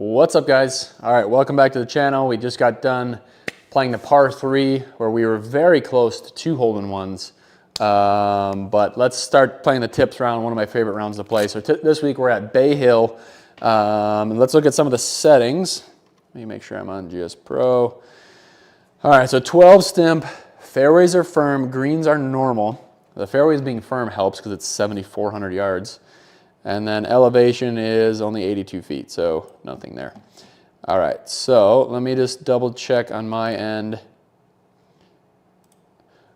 What's up, guys? All right, welcome back to the channel. We just got done playing the par 3 where we were very close to 2 hole-in-ones. But let's start playing the tips round, one of my favorite rounds to play. So this week we're at Bay Hill. And let's look at some of the settings. Let me make sure I'm on GS Pro. All right, so 12 stimp, fairways are firm, greens are normal. The fairways being firm helps because it's 7,400 yards. And then elevation is only 82 feet, so nothing there. All right, so let me just double check on my end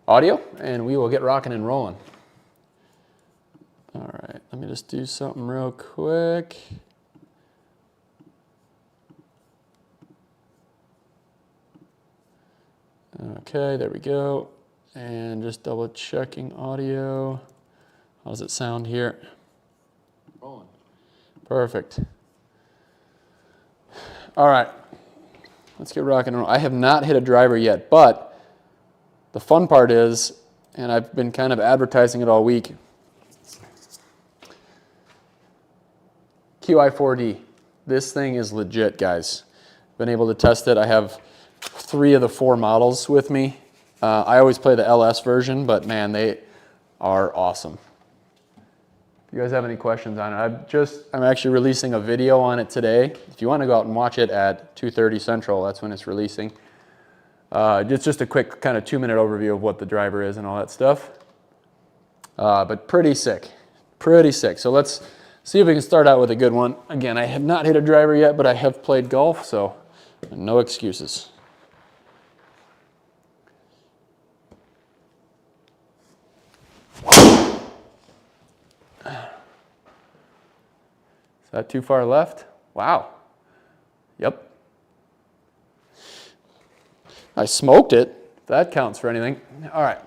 audio, and we will get rocking and rolling. All right, let me just do something real quick. Okay, there we go. And just double checking audio. How does it sound here? Rolling. Perfect. All right, let's get rocking and rolling. I have not hit a driver yet, but the fun part is, and I've been kind of advertising it all week, QI4D. This thing is legit, guys. Been able to test it. I have 3 of the 4 models with me. I always play the LS version, but man, they are awesome. If you guys have any questions on it, I'm actually releasing a video on it today. If you want to go out and watch it at 2:30 Central, that's when it's releasing. It's just a quick kind of 2-minute overview of what the driver is and all that stuff. But pretty sick, pretty sick. So let's see if we can start out with a good one. Again, I have not hit a driver yet, but I have played golf, so no excuses. Is that too far left? Wow. Yep. I smoked it, if that counts for anything. All right.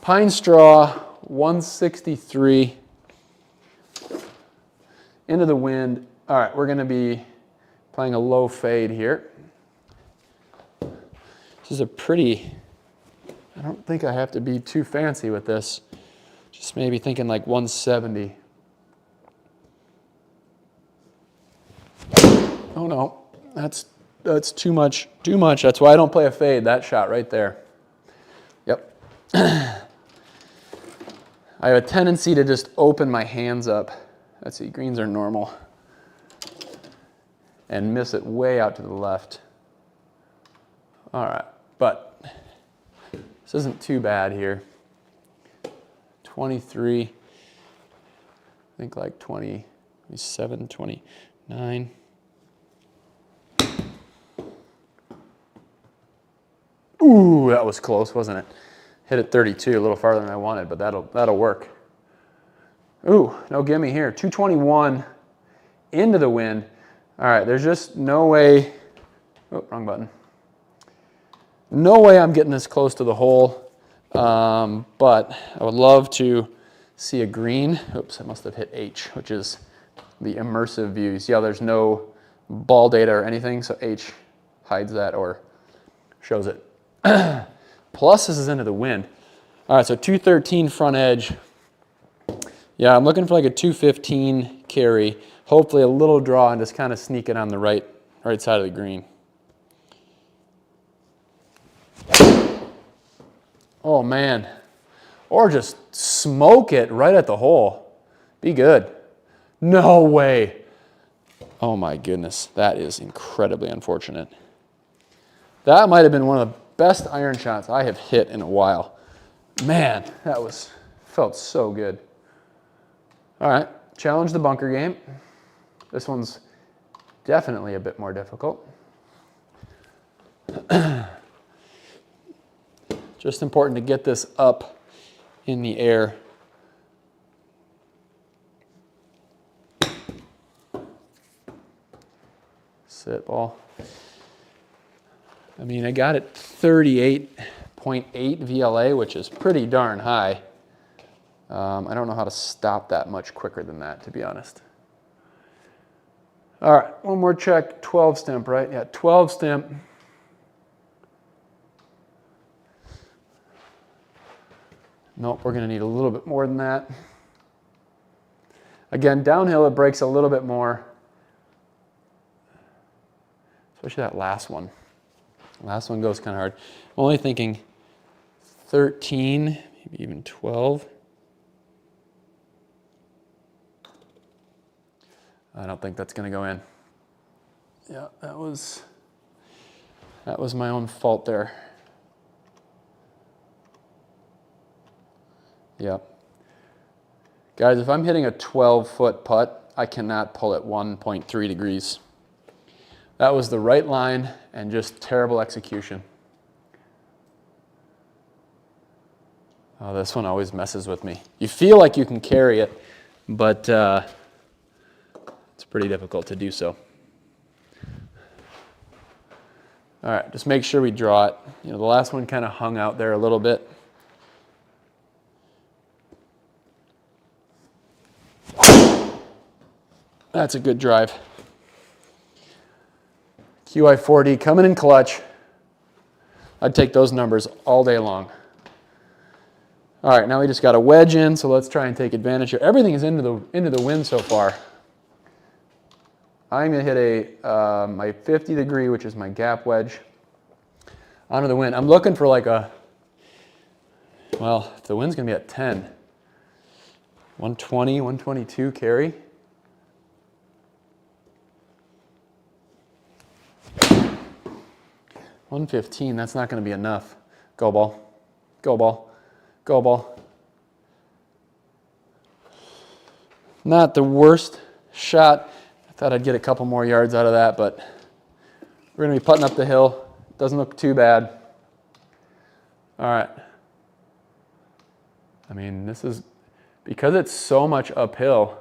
Pine straw, 163. Into the wind. All right, we're going to be playing a low fade here. This is a pretty, I don't think I have to be too fancy with this. Just maybe thinking like 170. Oh no, that's too much, too much. That's why I don't play a fade, that shot right there. Yep. I have a tendency to just open my hands up. Let's see, greens are normal. And miss it way out to the left. All right, but this isn't too bad here. 23, I think like 27, 29. Ooh, that was close, wasn't it? Hit it 32, a little farther than I wanted, but that'll work. Ooh, no gimme here. 221 into the wind. All right, there's just no way. Oh, wrong button. No way I'm getting this close to the hole, but I would love to see a green. Oops, I must have hit H, which is the immersive view. You see how there's no ball data or anything, so H hides that or shows it. Plus, this is into the wind. All right, so 213 front edge. Yeah, I'm looking for like a 215 carry. Hopefully a little draw and just kind of sneak it on the right side of the green. Oh man. Or just smoke it right at the hole. Be good. No way. Oh my goodness, that is incredibly unfortunate. That might have been one of the best iron shots I have hit in a while. Man, that felt so good. All right, challenge the bunker game. This one's definitely a bit more difficult. Just important to get this up in the air. Sit ball. I mean, I got it 38.8 VLA, which is pretty darn high. I don't know how to stop that much quicker than that, to be honest. All right, one more check. 12 stimp, right? Yeah, 12 stimp. Nope, we're going to need a little bit more than that. Again, downhill it breaks a little bit more. especially that last one. Last one goes kind of hard. I'm only thinking 13, maybe even 12. I don't think that's going to go in. Yeah, that was my own fault there. Yep. Guys, if I'm hitting a 12-foot putt, I cannot pull it 1.3 degrees. That was the right line and just terrible execution. Oh, this one always messes with me. You feel like you can carry it, but it's pretty difficult to do so. All right, just make sure we draw it. You know, the last one kind of hung out there a little bit. That's a good drive. QI40 coming in clutch. I'd take those numbers all day long. All right, now we just got a wedge in, so let's try and take advantage here. Everything is into the wind so far. I'm gonna hit my 50 degree, which is my gap wedge, onto the wind. I'm looking for like a, well, if the wind's gonna be at 10, 120, 122 carry. $115, that's not going to be enough. Go ball, go ball, go ball. Not the worst shot. I thought I'd get a couple more yards out of that, but we're going to be putting up the hill. Doesn't look too bad. All right. I mean, this is, because it's so much uphill,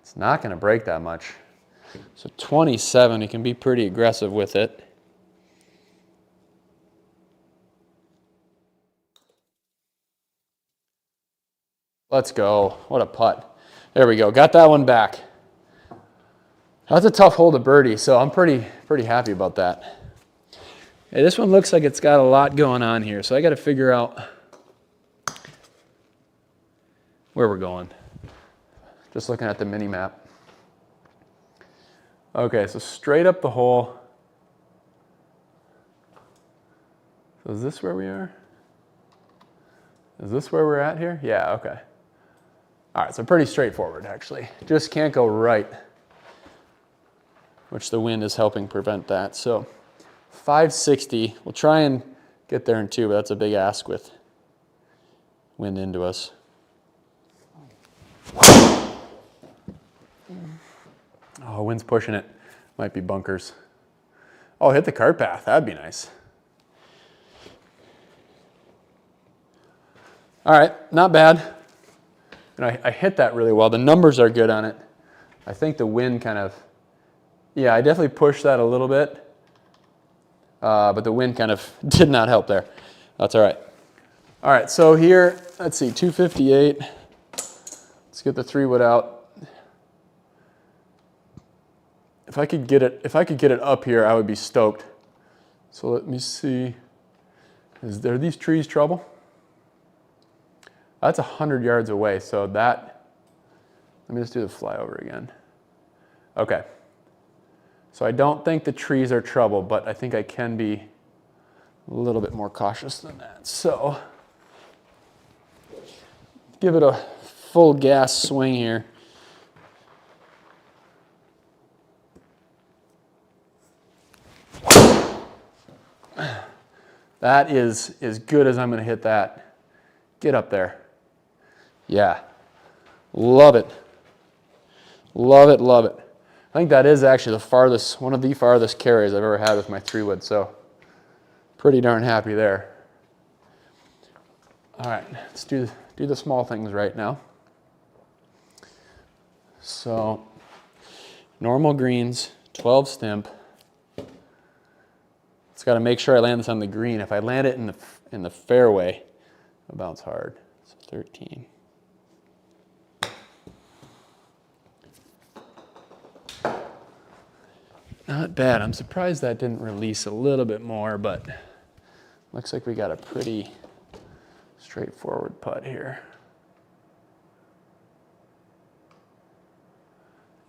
it's not going to break that much. So 27, you can be pretty aggressive with it. Let's go. What a putt. There we go. Got that one back. That's a tough hole to birdie, so I'm pretty happy about that. Hey, this one looks like it's got a lot going on here, so I got to figure out where we're going. Just looking at the mini map. Okay, so straight up the hole. So is this where we are? Is this where we're at here? Yeah, okay. All right, so pretty straightforward, actually. Just can't go right, which the wind is helping prevent that. So 560, we'll try and get there in 2, but that's a big ask with wind into us. Oh, wind's pushing it. Might be bunkers. Oh, hit the cart path. That'd be nice. All right, not bad. You know, I hit that really well. The numbers are good on it. I think the wind kind of, yeah, I definitely pushed that a little bit, but the wind kind of did not help there. That's all right. All right, so here, let's see, 258. Let's get the 3-wood out. If I could get it up here, I would be stoked. So let me see. Are these trees trouble? That's 100 yards away, so that, let me just do the flyover again. Okay. So I don't think the trees are trouble, but I think I can be a little bit more cautious than that. So give it a full gas swing here. That is as good as I'm going to hit that. Get up there. Yeah. Love it. Love it, love it. I think that is actually the farthest, one of the farthest carries I've ever had with my 3-wood, so pretty darn happy there. All right, let's do the small things right now. So, normal greens, 12 stimp. Just got to make sure I land this on the green. If I land it in the fairway, it'll bounce hard. So 13. Not bad. I'm surprised that didn't release a little bit more, but looks like we got a pretty straightforward putt here.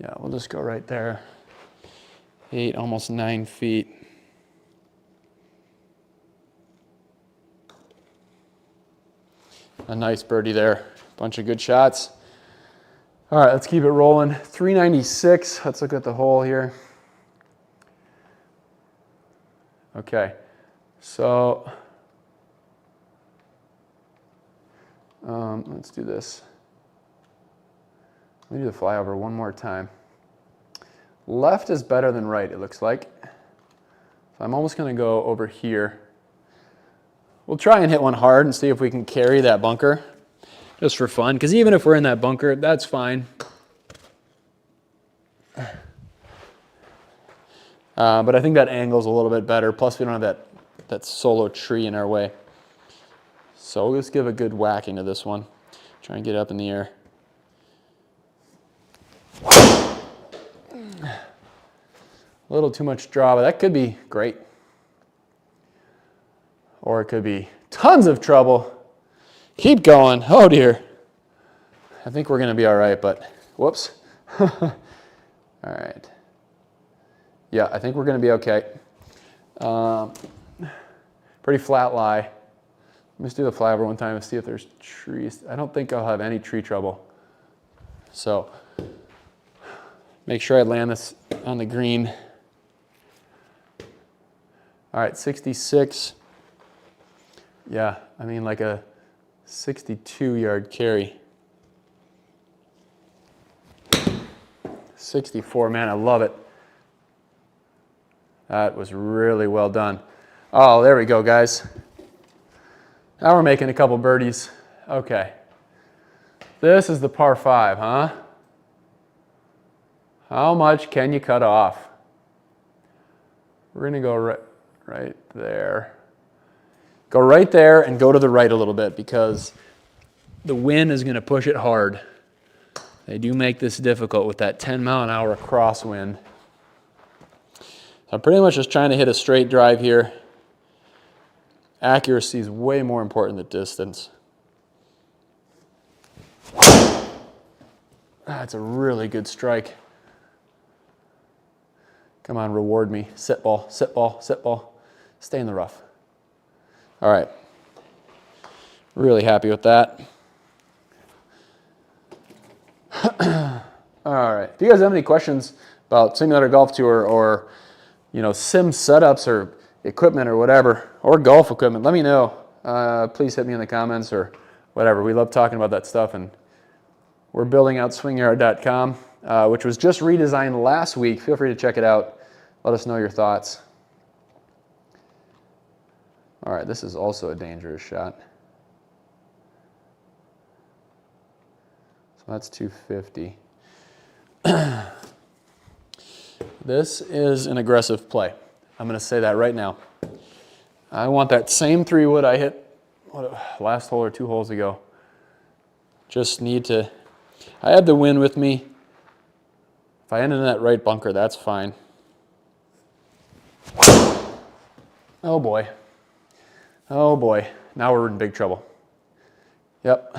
Yeah, we'll just go right there. 8, almost 9 feet. A nice birdie there. Bunch of good shots. All right, let's keep it rolling. 396. Let's look at the hole here. Okay, so let's do this. Let me do the flyover one more time. Left is better than right, it looks like. So I'm almost going to go over here. We'll try and hit one hard and see if we can carry that bunker, just for fun, because even if we're in that bunker, that's fine. But I think that angle's a little bit better, plus we don't have that solo tree in our way. So let's give a good whacking to this one. Try and get up in the air. A little too much draw, but that could be great. Or it could be tons of trouble. Keep going. Oh dear. I think we're going to be all right, but whoops. All right. Yeah, I think we're going to be okay. Pretty flat lie. Let's do the flyover one time and see if there's trees. I don't think I'll have any tree trouble. So make sure I land this on the green. All right, 66. Yeah, I mean like a 62-yard carry. 64, man, I love it. That was really well done. Oh, there we go, guys. Now we're making a couple birdies. Okay. This is the par 5, huh? How much can you cut off? We're going to go right there. Go right there and go to the right a little bit because the wind is going to push it hard. They do make this difficult with that 10-mile-an-hour crosswind. So I'm pretty much just trying to hit a straight drive here. Accuracy is way more important than distance. That's a really good strike. Come on, reward me. Sit ball, sit ball, sit ball. Stay in the rough. All right. Really happy with that. All right. If you guys have any questions about Simulator Golf Tour or, you know, sim setups or equipment or whatever, or golf equipment, let me know. Please hit me in the comments or whatever. We love talking about that stuff, and we're building out swingyard.com, which was just redesigned last week. Feel free to check it out. Let us know your thoughts. All right, this is also a dangerous shot. So that's 250. This is an aggressive play. I'm going to say that right now. I want that same 3-wood I hit last hole or 2 holes ago. Just need to... I have the wind with me. If I end in that right bunker, that's fine. Oh boy. Oh boy. Now we're in big trouble. Yep.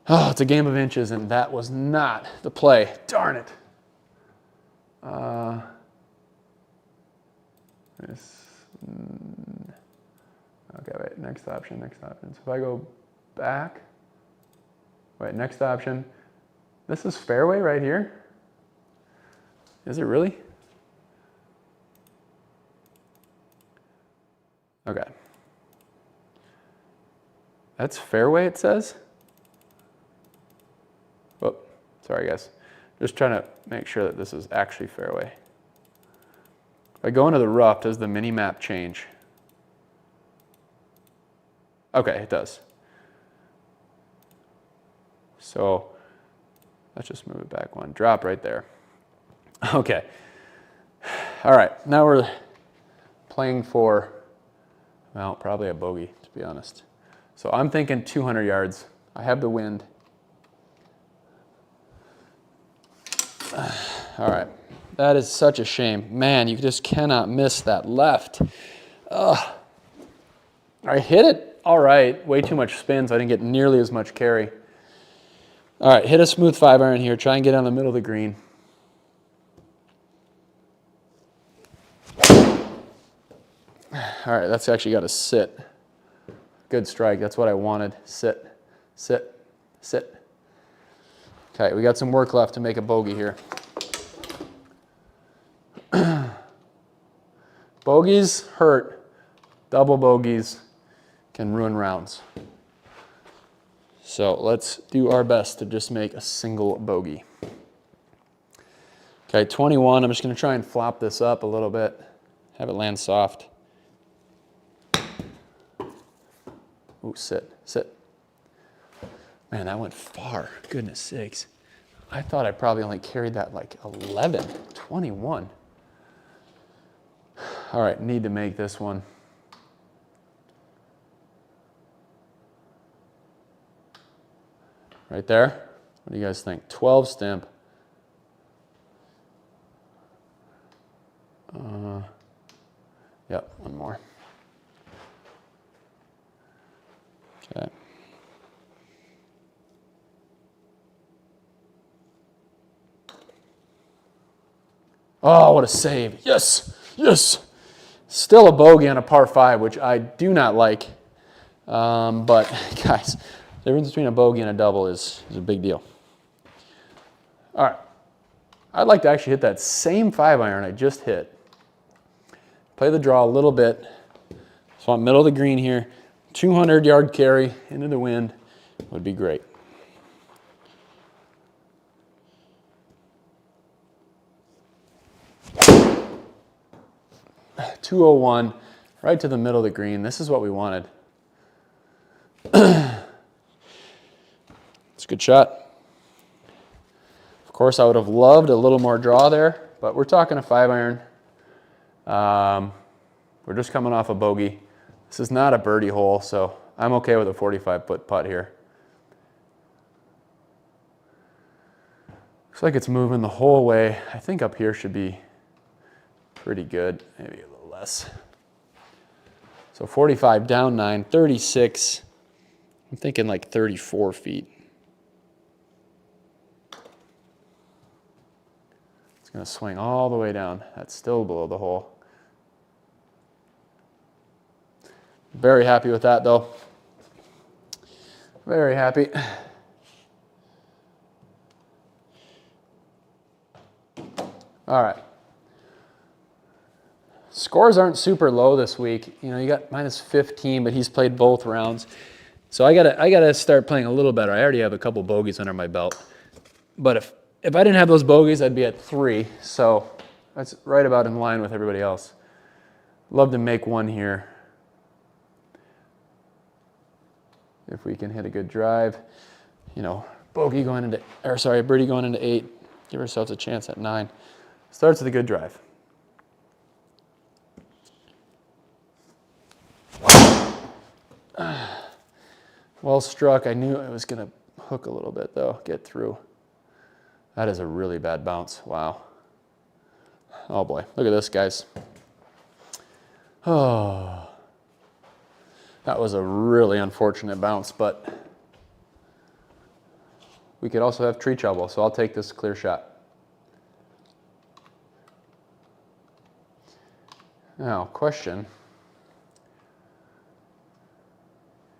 Oh, it's a game of inches, and that was not the play. Darn it. Okay, wait, next option, next option. So if I go back, wait, next option. This is fairway right here? Is it really? Okay. That's fairway, it says? Oh, sorry guys. Just trying to make sure that this is actually fairway. If I go into the rough, does the mini map change? Okay, it does. So let's just move it back one. Drop right there. Okay. All right, now we're playing for, well, probably a bogey, to be honest. So I'm thinking 200 yards. I have the wind. All right. That is such a shame. Man, you just cannot miss that left. Ugh. I hit it all right. Way too much spin, so I didn't get nearly as much carry. All right, hit a smooth 5-iron here. Try and get on the middle of the green. All right, that's actually got to sit. Good strike. That's what I wanted. Sit, sit, sit. Okay, we got some work left to make a bogey here. Bogeys hurt. Double bogeys can ruin rounds. So let's do our best to just make a single bogey. Okay, 21. I'm just going to try and flop this up a little bit. Have it land soft. Ooh, sit, sit. Man, that went far. Goodness sakes. I thought I probably only carried that like 11, 21. All right, need to make this one. Right there. What do you guys think? 12 stimp. Yep, one more. Okay. Oh, what a save. Yes, yes. Still a bogey on a par 5, which I do not like. But, guys, the difference between a bogey and a double is a big deal. All right. I'd like to actually hit that same 5-iron I just hit. Play the draw a little bit. So I'm middle of the green here. 200-yard carry into the wind would be great. .201, right to the middle of the green. This is what we wanted. It's a good shot. Of course, I would have loved a little more draw there, but we're talking a 5-iron. We're just coming off a bogey. This is not a birdie hole, so I'm okay with a 45-foot putt here. Looks like it's moving the whole way. I think up here should be pretty good, maybe a little less. So 45 down 9, 36. I'm thinking like 34 feet. It's going to swing all the way down. That's still below the hole. Very happy with that, though. Very happy. All right. Scores aren't super low this week. You know, you got minus 15, but he's played both rounds. So I gotta start playing a little better. I already have a couple bogeys under my belt. But if I didn't have those bogeys, I'd be at 3. So that's right about in line with everybody else. Love to make one here. If we can hit a good drive, you know, birdie going into 8. Give ourselves a chance at 9. Starts with a good drive. Well struck. I knew it was going to hook a little bit, though, get through. That is a really bad bounce. Wow. Oh, boy. Look at this, guys. Oh. That was a really unfortunate bounce, but we could also have tree trouble, so I'll take this clear shot. Now, question.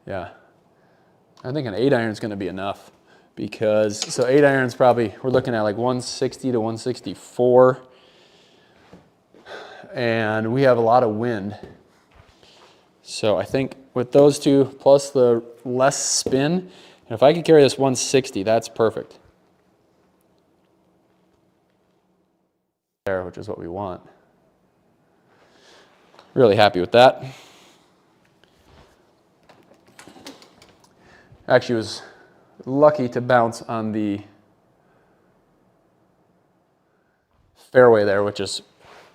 Yeah. I think an 8-iron is going to be enough because, so 8-iron's probably, we're looking at like 160 to 164. And we have a lot of wind. So I think with those two, plus the less spin, and if I could carry this 160, that's perfect. There, which is what we want. Really happy with that. Actually was lucky to bounce on the fairway there, which is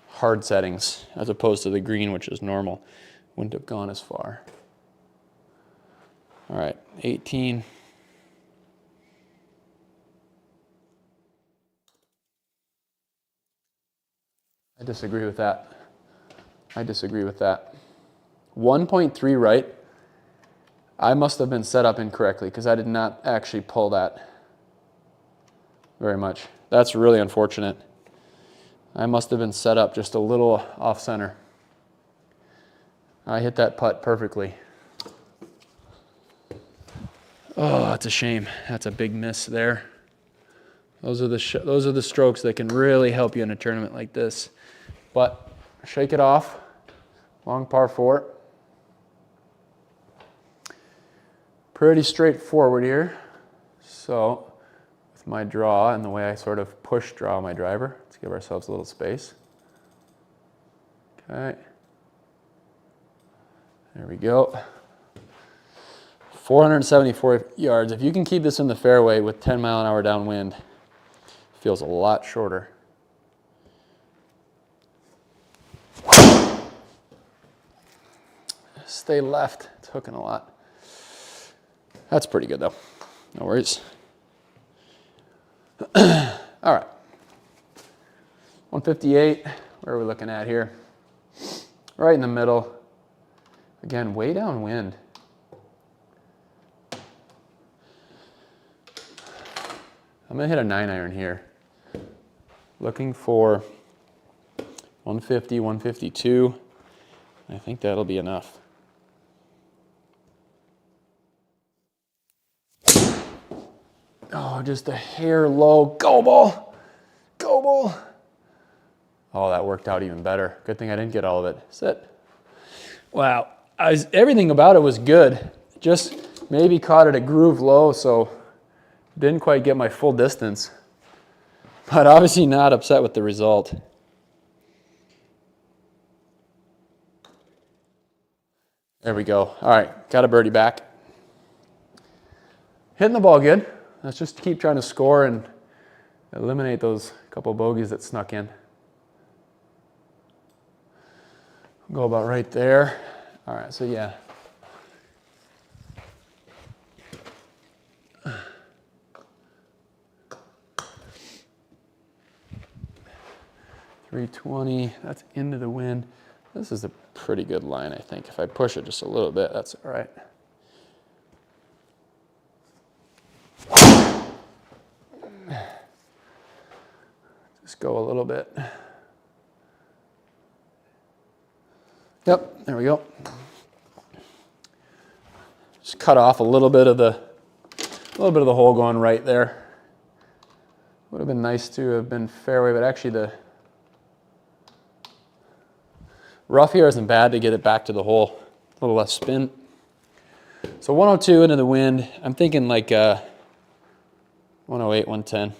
hard settings, as opposed to the green, which is normal. Wouldn't have gone as far. All right, 18. I disagree with that. 1.3 right. I must have been set up incorrectly because I did not actually pull that very much. That's really unfortunate. I must have been set up just a little off center. I hit that putt perfectly. Oh, that's a shame. That's a big miss there. Those are the strokes that can really help you in a tournament like this. But shake it off. Long par 4. Pretty straightforward here. So with my draw and the way I sort of push draw my driver, let's give ourselves a little space. Okay. There we go. 474 yards. If you can keep this in the fairway with 10-mile-an-hour downwind, it feels a lot shorter. Stay left. It's hooking a lot. That's pretty good, though. No worries. All right. 158. Where are we looking at here? Right in the middle. Again, way downwind. I'm going to hit a 9-iron here. Looking for 150, 152. I think that'll be enough. Oh, just a hair low. Go ball! Go ball! Oh, that worked out even better. Good thing I didn't get all of it. Sit. Wow. Everything about it was good. Just maybe caught it a groove low, so didn't quite get my full distance. But obviously not upset with the result. There we go. All right, got a birdie back. Hitting the ball good. Let's just keep trying to score and eliminate those couple bogeys that snuck in. Go about right there. All right, so yeah. .320, that's into the wind. This is a pretty good line, I think. If I push it just a little bit, that's all right. Just go a little bit. Yep, there we go. Just cut off a little bit of the hole going right there. Would have been nice to have been fairway, but actually the rough here isn't bad to get it back to the hole. A little less spin. So 102 into the wind. I'm thinking like 108, 110.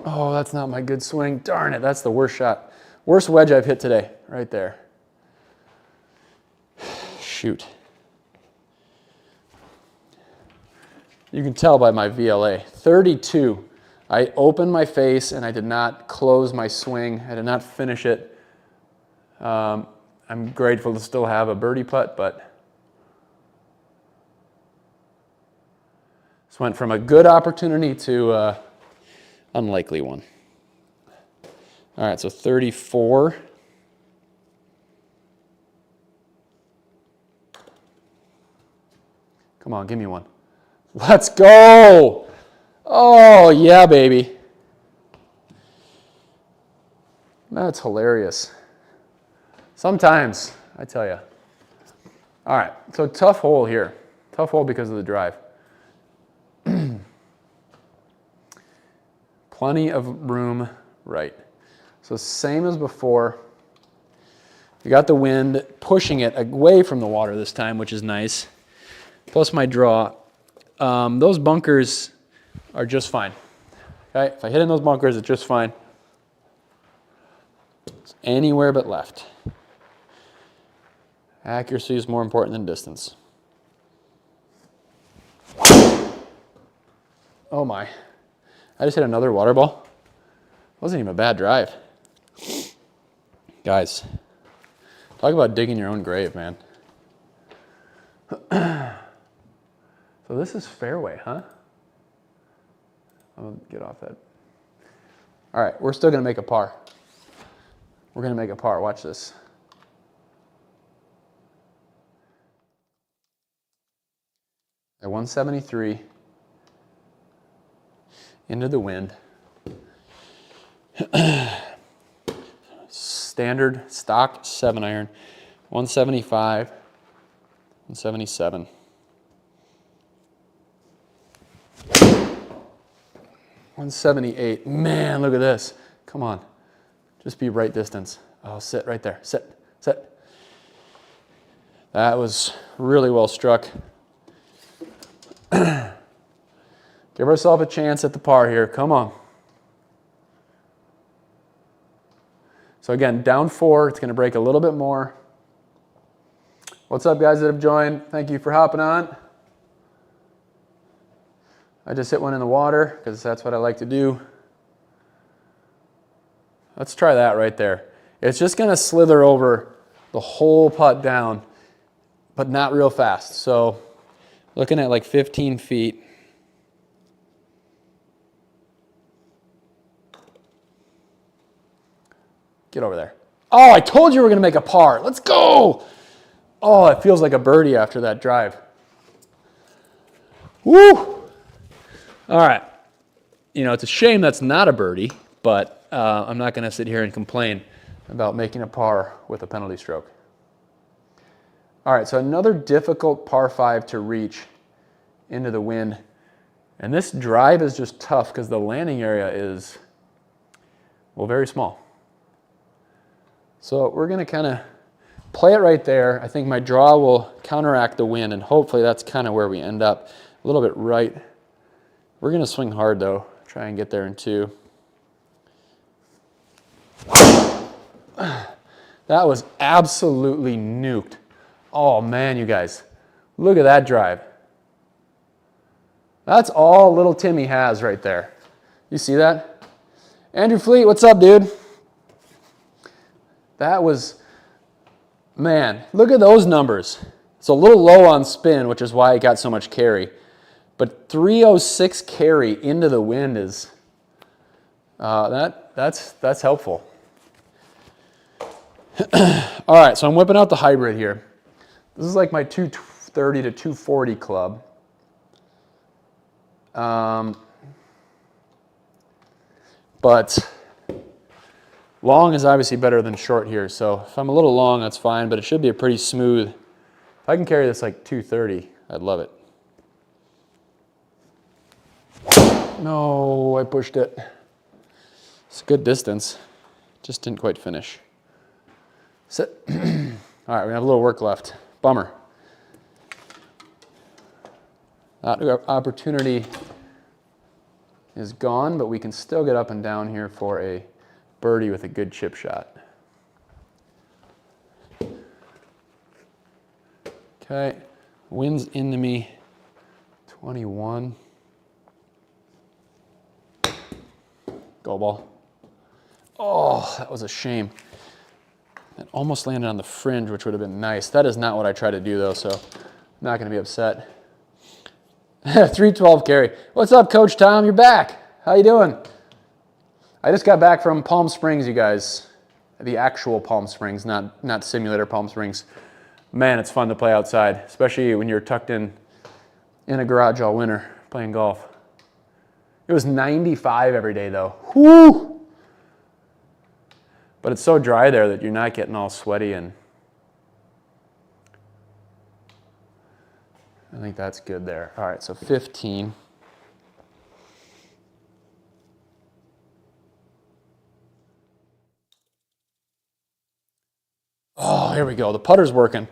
Oh, that's not my good swing. Darn it, that's the worst shot. Worst wedge I've hit today, right there. Shoot. You can tell by my VLA. 32. I opened my face and I did not close my swing. I did not finish it. I'm grateful to still have a birdie putt, but this went from a good opportunity to unlikely one. All right, so 34. Come on, give me one. Let's go! Oh, yeah, baby. That's hilarious. Sometimes, I tell you. All right, so tough hole here. Tough hole because of the drive. Plenty of room right. So same as before. You got the wind pushing it away from the water this time, which is nice. Plus my draw. Those bunkers are just fine. Okay, if I hit in those bunkers, it's just fine. It's anywhere but left. Accuracy is more important than distance. Oh my. I just hit another water ball. Wasn't even a bad drive. Guys, talk about digging your own grave, man. So this is fairway, huh? I'll get off that. All right, we're still gonna make a par. We're gonna make a par, watch this. At 173, into the wind. standard stock 7-iron. 175, 177. $178. Man, look at this. Come on. Just be right distance. Oh, sit right there. Sit. Sit. That was really well struck. Give ourselves a chance at the par here. Come on. So again, down 4. It's going to break a little bit more. What's up, guys that have joined? Thank you for hopping on. I just hit one in the water because that's what I like to do. Let's try that right there. It's just going to slither over the whole putt down, but not real fast. So looking at like 15 feet. Get over there. Oh, I told you we were going to make a par. Let's go. Oh, it feels like a birdie after that drive. Woo! All right. You know, it's a shame that's not a birdie, but I'm not going to sit here and complain about making a par with a penalty stroke. All right, so another difficult par 5 to reach into the wind. And this drive is just tough because the landing area is, well, very small. So we're going to kind of play it right there. I think my draw will counteract the wind, and hopefully that's kind of where we end up. A little bit right. We're going to swing hard, though. Try and get there in 2. That was absolutely nuked. Oh, man, you guys. Look at that drive. That's all little Timmy has right there. You see that? Andrew Fleet, what's up, dude? That was, man, look at those numbers. It's a little low on spin, which is why it got so much carry. But 306 carry into the wind is, that's helpful. All right, so I'm whipping out the hybrid here. This is like my 230 to 240 club. But long is obviously better than short here. So if I'm a little long, that's fine, but it should be a pretty smooth. If I can carry this like 230, I'd love it. No, I pushed it. It's a good distance. Just didn't quite finish. Sit. All right, we have a little work left. Bummer. That opportunity is gone, but we can still get up and down here for a birdie with a good chip shot. Okay, wind's into me. 21. Go ball. Oh, that was a shame. It almost landed on the fringe, which would have been nice. That is not what I try to do, though, so I'm not going to be upset. 312 carry. What's up, Coach Tom? You're back. How you doing? I just got back from Palm Springs, you guys. The actual Palm Springs, not simulator Palm Springs. Man, it's fun to play outside, especially when you're tucked in a garage all winter playing golf. It was 95 every day, though. Whoo! But it's so dry there that you're not getting all sweaty, and I think that's good there. All right, so 15. Oh, here we go. The putter's working.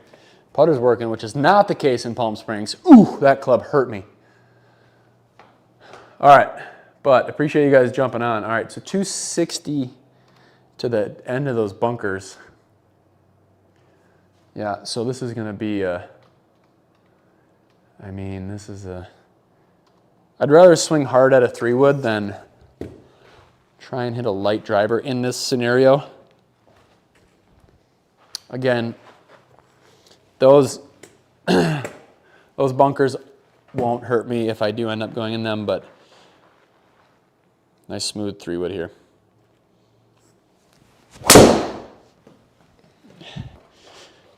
Putter's working, which is not the case in Palm Springs. Ooh, that club hurt me. All right, but appreciate you guys jumping on. All right, so 260 to the end of those bunkers. Yeah, so this is going to be a, I mean, this is a, I'd rather swing hard at a 3-wood than try and hit a light driver in this scenario. Again, those bunkers won't hurt me if I do end up going in them, but nice smooth 3-wood here.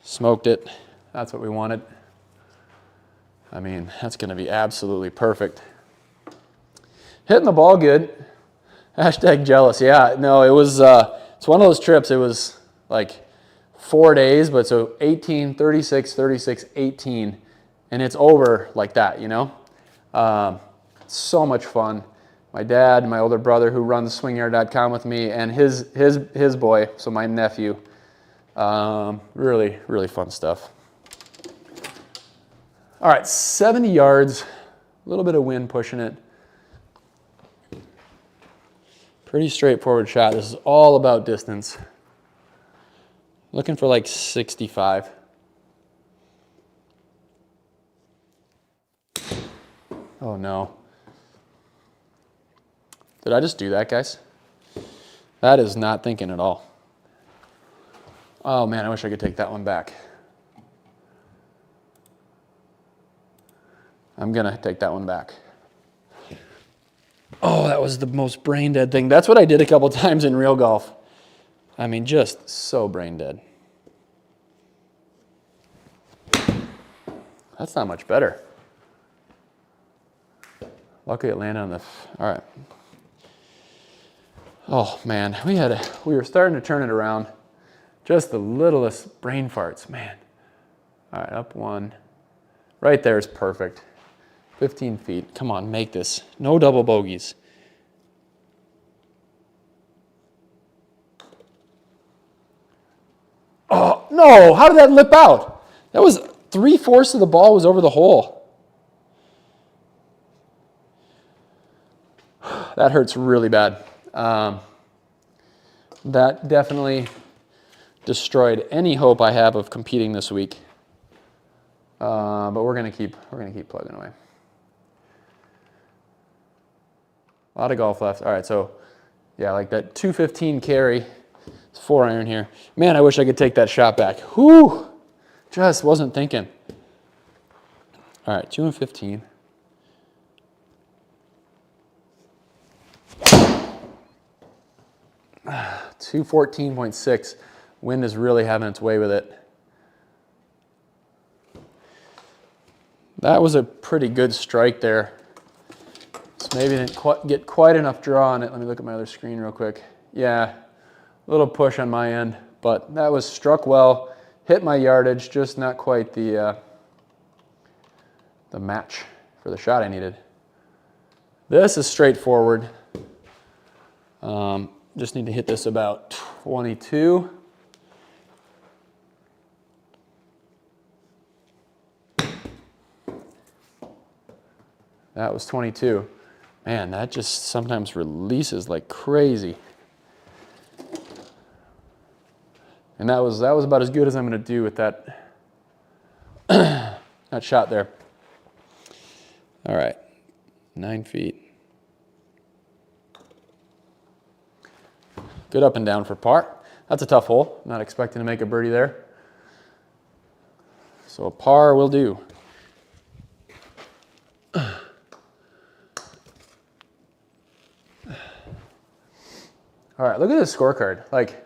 Smoked it. That's what we wanted. I mean, that's going to be absolutely perfect. Hitting the ball good. Hashtag jealous. Yeah, no, it was, it's one of those trips. It was like 4 days, but so 18, 36, 36, 18, and it's over like that, you know? So much fun. My dad, my older brother who runs swingyard.com with me, and his boy, so my nephew. Really, really fun stuff. All right, 70 yards, a little bit of wind pushing it. Pretty straightforward shot. This is all about distance. Looking for like 65. Oh no. Did I just do that, guys? That is not thinking at all. Oh man, I wish I could take that one back. I'm gonna take that one back. Oh, that was the most brain dead thing. That's what I did a couple times in real golf. I mean, just so brain dead. That's not much better. Luckily it landed on the, all right. Oh man, we were starting to turn it around. Just the littlest brain farts, man. All right, up one. Right there is perfect. 15 feet. Come on, make this. No double bogeys. Oh, no. How did that lip out? That was 3/4 of the ball was over the hole. That hurts really bad. That definitely destroyed any hope I have of competing this week. But we're gonna keep plugging away. A lot of golf left. All right, so yeah, like that 215 carry. It's 4-iron here. Man, I wish I could take that shot back. Whew, just wasn't thinking. All right, 215. Ah, 214.6. Wind is really having its way with it. That was a pretty good strike there. So maybe didn't get quite enough draw on it. Let me look at my other screen real quick. Yeah, a little push on my end, but that was struck well, hit my yardage, just not quite the match for the shot I needed. This is straightforward. Just need to hit this about 22. That was 22. Man, that just sometimes releases like crazy. And that was about as good as I'm going to do with that that shot there. All right, 9 feet. Good up and down for par. That's a tough hole. Not expecting to make a birdie there. So a par will do. All right, look at this scorecard. Like,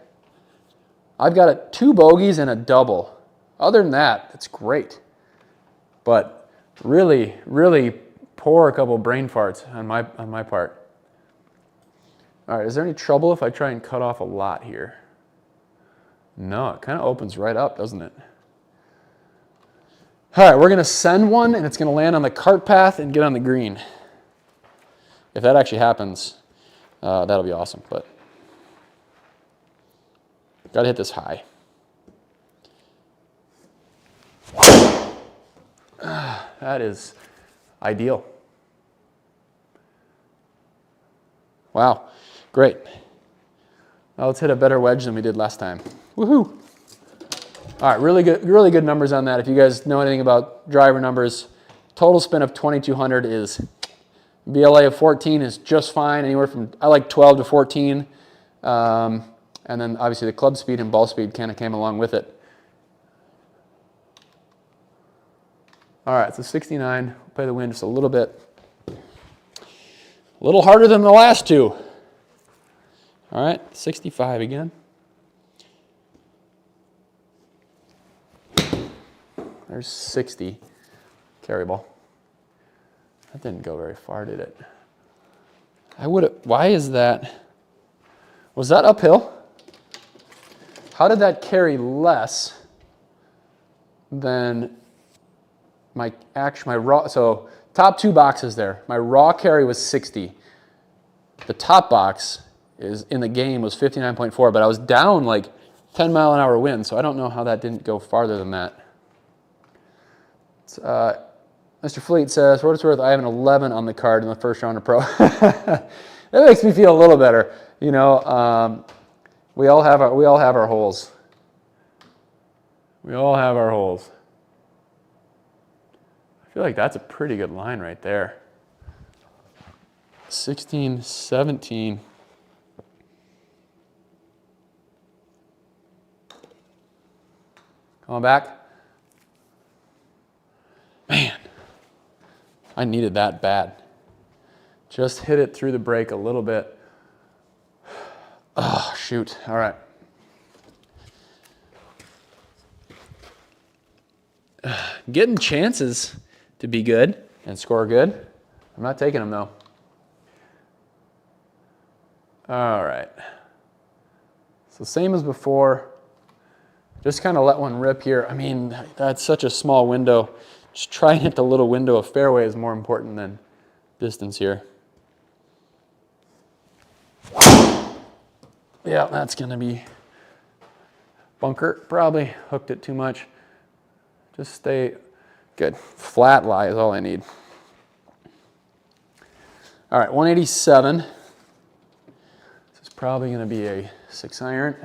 I've got 2 bogeys and a double. Other than that, it's great. But really, really poor couple brain farts on my part. All right, is there any trouble if I try and cut off a lot here? No, it kind of opens right up, doesn't it? All right, we're gonna send one and it's gonna land on the cart path and get on the green. If that actually happens, that'll be awesome, but gotta hit this high. That is ideal. Wow, great. Now let's hit a better wedge than we did last time. Woohoo! All right, really good numbers on that. If you guys know anything about driver numbers, total spin of 2200 is BLA of 14 is just fine. Anywhere from, I like 12 to 14. And then obviously the club speed and ball speed kind of came along with it. All right, so 69, play the wind just a little bit. A little harder than the last two. All right, 65 again. There's 60, carry ball. That didn't go very far, did it? Why is that? Was that uphill? how did that carry less than my raw? So top 2 boxes there. My raw carry was 60. The top box is in the game was 59.4, but I was down like 10-mile-an-hour wind, so I don't know how that didn't go farther than that. Mr. Fleet says, for what it's worth, I have an 11 on the card in the first round of pro. That makes me feel a little better. You know, we all have our holes. We all have our holes. I feel like that's a pretty good line right there. 16, 17. Come on back. Man, I needed that bad. Just hit it through the break a little bit. Oh, shoot. All right. Getting chances to be good and score good. I'm not taking them, though. All right. So same as before. Just kind of let one rip here. I mean, that's such a small window. Just try and hit the little window of fairway is more important than distance here. Yeah, that's going to be bunker. Probably hooked it too much. Just stay good. Flat lie is all I need. All right, 187. This is probably going to be a 6-iron.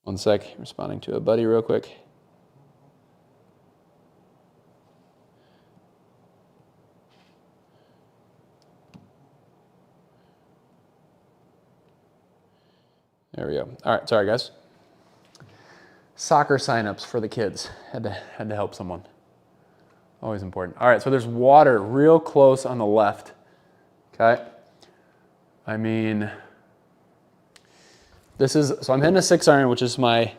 One sec, responding to a buddy real quick. There we go. All right, sorry guys. Soccer signups for the kids. Had to help someone. Always important. All right, so there's water real close on the left. Okay. I mean, this is, so I'm hitting a 6-iron, which is my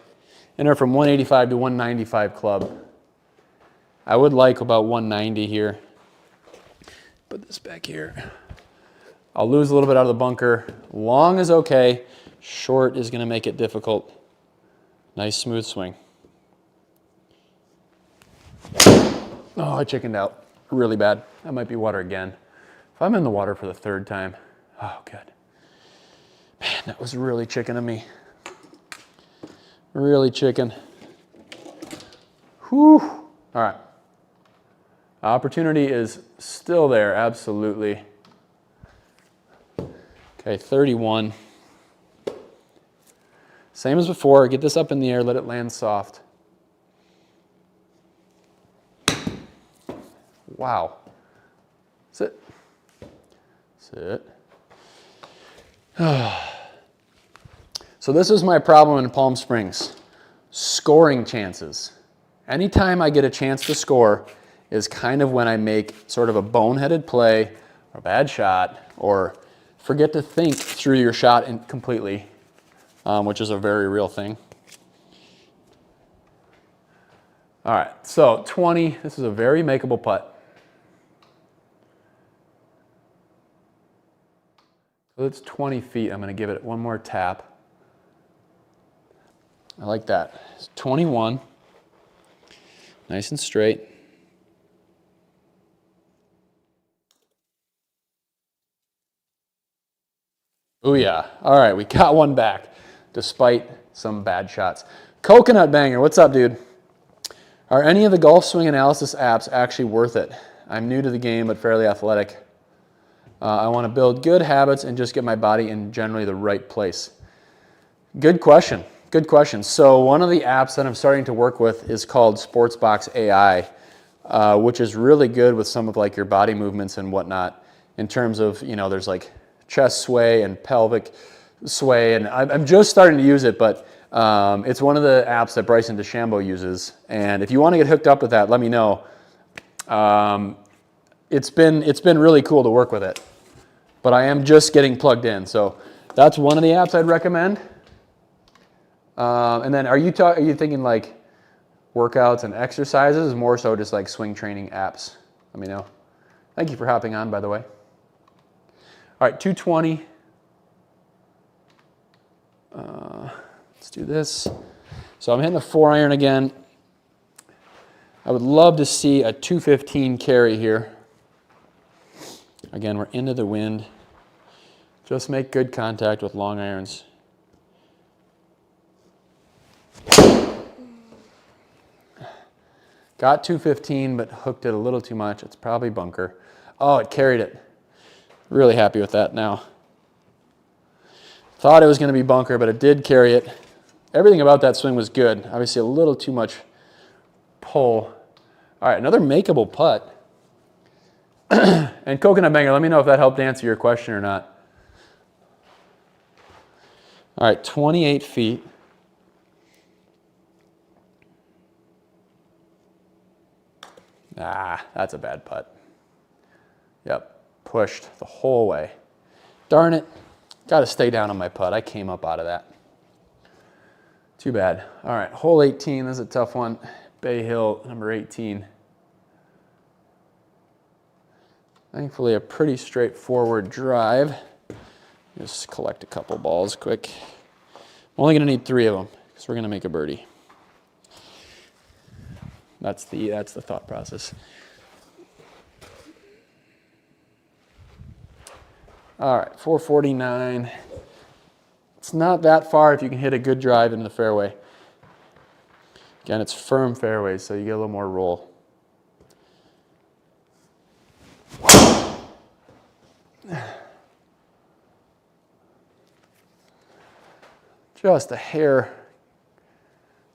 inner from 185 to 195 club. I would like about 190 here. Put this back here. I'll lose a little bit out of the bunker. Long is okay. Short is going to make it difficult. Nice smooth swing. Oh, I chickened out really bad. That might be water again. If I'm in the water for the 3rd time, oh, good. Man, that was really chicken of me. Really chicken. Whew. All right. Opportunity is still there, absolutely. Okay, 31. Same as before, get this up in the air, let it land soft. Wow. Sit. Sit. So this is my problem in Palm Springs. Scoring chances. Anytime I get a chance to score is kind of when I make sort of a boneheaded play or a bad shot or forget to think through your shot completely, which is a very real thing. All right, so 20, this is a very makeable putt. So it's 20 feet. I'm going to give it one more tap. I like that. It's 21. Nice and straight. Oh yeah. All right, we got one back despite some bad shots. Coconut Banger, what's up, dude? Are any of the golf swing analysis apps actually worth it? I'm new to the game, but fairly athletic. I want to build good habits and just get my body in generally the right place. Good question. Good question. So one of the apps that I'm starting to work with is called Sportsbox AI, which is really good with some of like your body movements and whatnot in terms of, you know, there's like chest sway and pelvic sway, and I'm just starting to use it, but it's one of the apps that Bryson DeChambeau uses, and if you want to get hooked up with that, let me know. It's been really cool to work with it, but I am just getting plugged in, so that's one of the apps I'd recommend. And then are you thinking like workouts and exercises, more so just like swing training apps? Let me know. Thank you for hopping on, by the way. right, 220. Let's do this. So I'm hitting the 4-iron again. I would love to see a 215 carry here. Again, we're into the wind. Just make good contact with long irons. Got 215, but hooked it a little too much. It's probably bunker. Oh, it carried it. Really happy with that now. Thought it was going to be bunker, but it did carry it. Everything about that swing was good. Obviously a little too much pull. All right, another makeable putt. And Coconut Banger, let me know if that helped answer your question or not. All right, 28 feet. Ah, that's a bad putt. Yep, pushed the whole way. Darn it. Got to stay down on my putt. I came up out of that. Too bad. All right, hole 18. This is a tough one. Bay Hill, number 18. Thankfully, a pretty straightforward drive. Just collect a couple balls quick. I'm only going to need 3 of them because we're going to make a birdie. That's the thought process. All right, 449. It's not that far if you can hit a good drive into the fairway. Again, it's firm fairways, so you get a little more roll. Just a hair.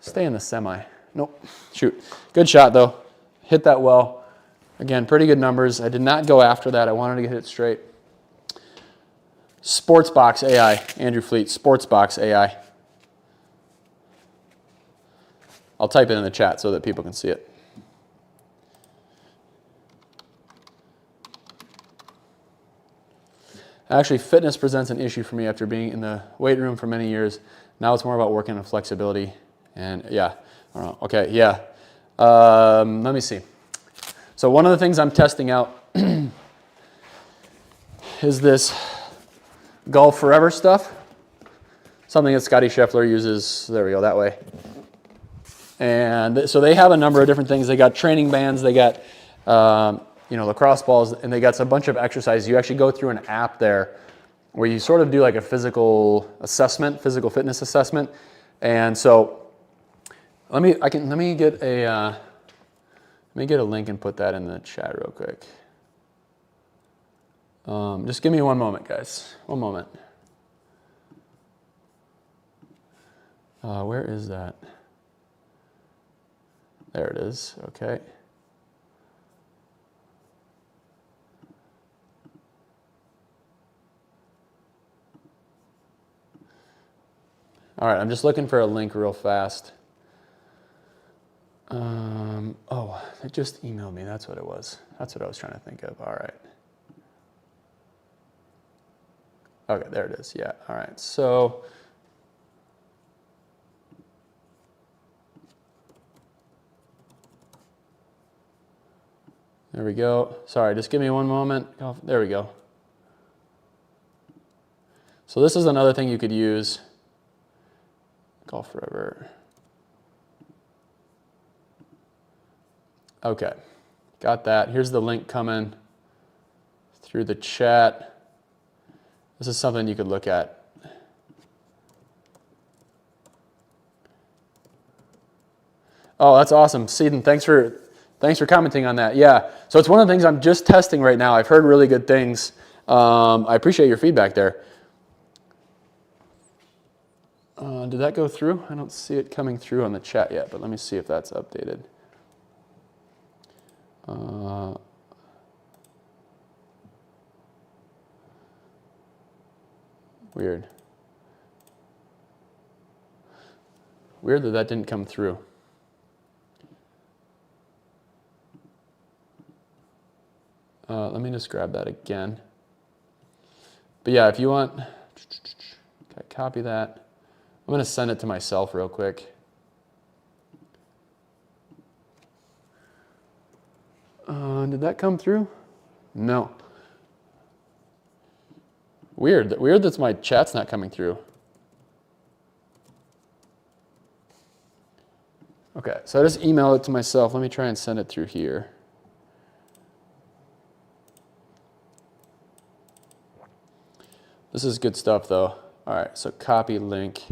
Stay in the semi. Nope. Shoot. Good shot, though. Hit that well. Again, pretty good numbers. I did not go after that. I wanted to get it straight. Sportsbox AI. Andrew Fleet. Sportsbox AI. I'll type it in the chat so that people can see it. Actually, fitness presents an issue for me after being in the weight room for many years. Now it's more about working on flexibility. And yeah, I don't know. Okay, yeah. Let me see. So one of the things I'm testing out is this Golf Forever stuff. Something that Scotty Scheffler uses. There we go, that way. And so they have a number of different things. They got training bands. They got lacrosse balls, and they got a bunch of exercises. You actually go through an app there where you sort of do like a physical assessment, physical fitness assessment. And so let me get a link and put that in the chat real quick. Just give me one moment, guys. One moment. Where is that? There it is. Okay. All right, I'm just looking for a link real fast. Oh, it just emailed me. That's what it was. That's what I was trying to think of. All right. Okay, there it is. Yeah, all right. So there we go. Sorry, just give me one moment. Oh, there we go. So this is another thing you could use. Golf Forever. Okay, got that. Here's the link coming through the chat. This is something you could look at. Oh, that's awesome. Seaton, thanks for commenting on that. Yeah, so it's one of the things I'm just testing right now. I've heard really good things. I appreciate your feedback there. Did that go through? I don't see it coming through on the chat yet, but let me see if that's updated. Weird. Weird that didn't come through. Let me just grab that again. But yeah, if you want, okay, copy that. I'm going to send it to myself real quick. Did that come through? No. Weird. Weird that my chat's not coming through. Okay, so I just emailed it to myself. Let me try and send it through here. This is good stuff, though. All right, so copy link.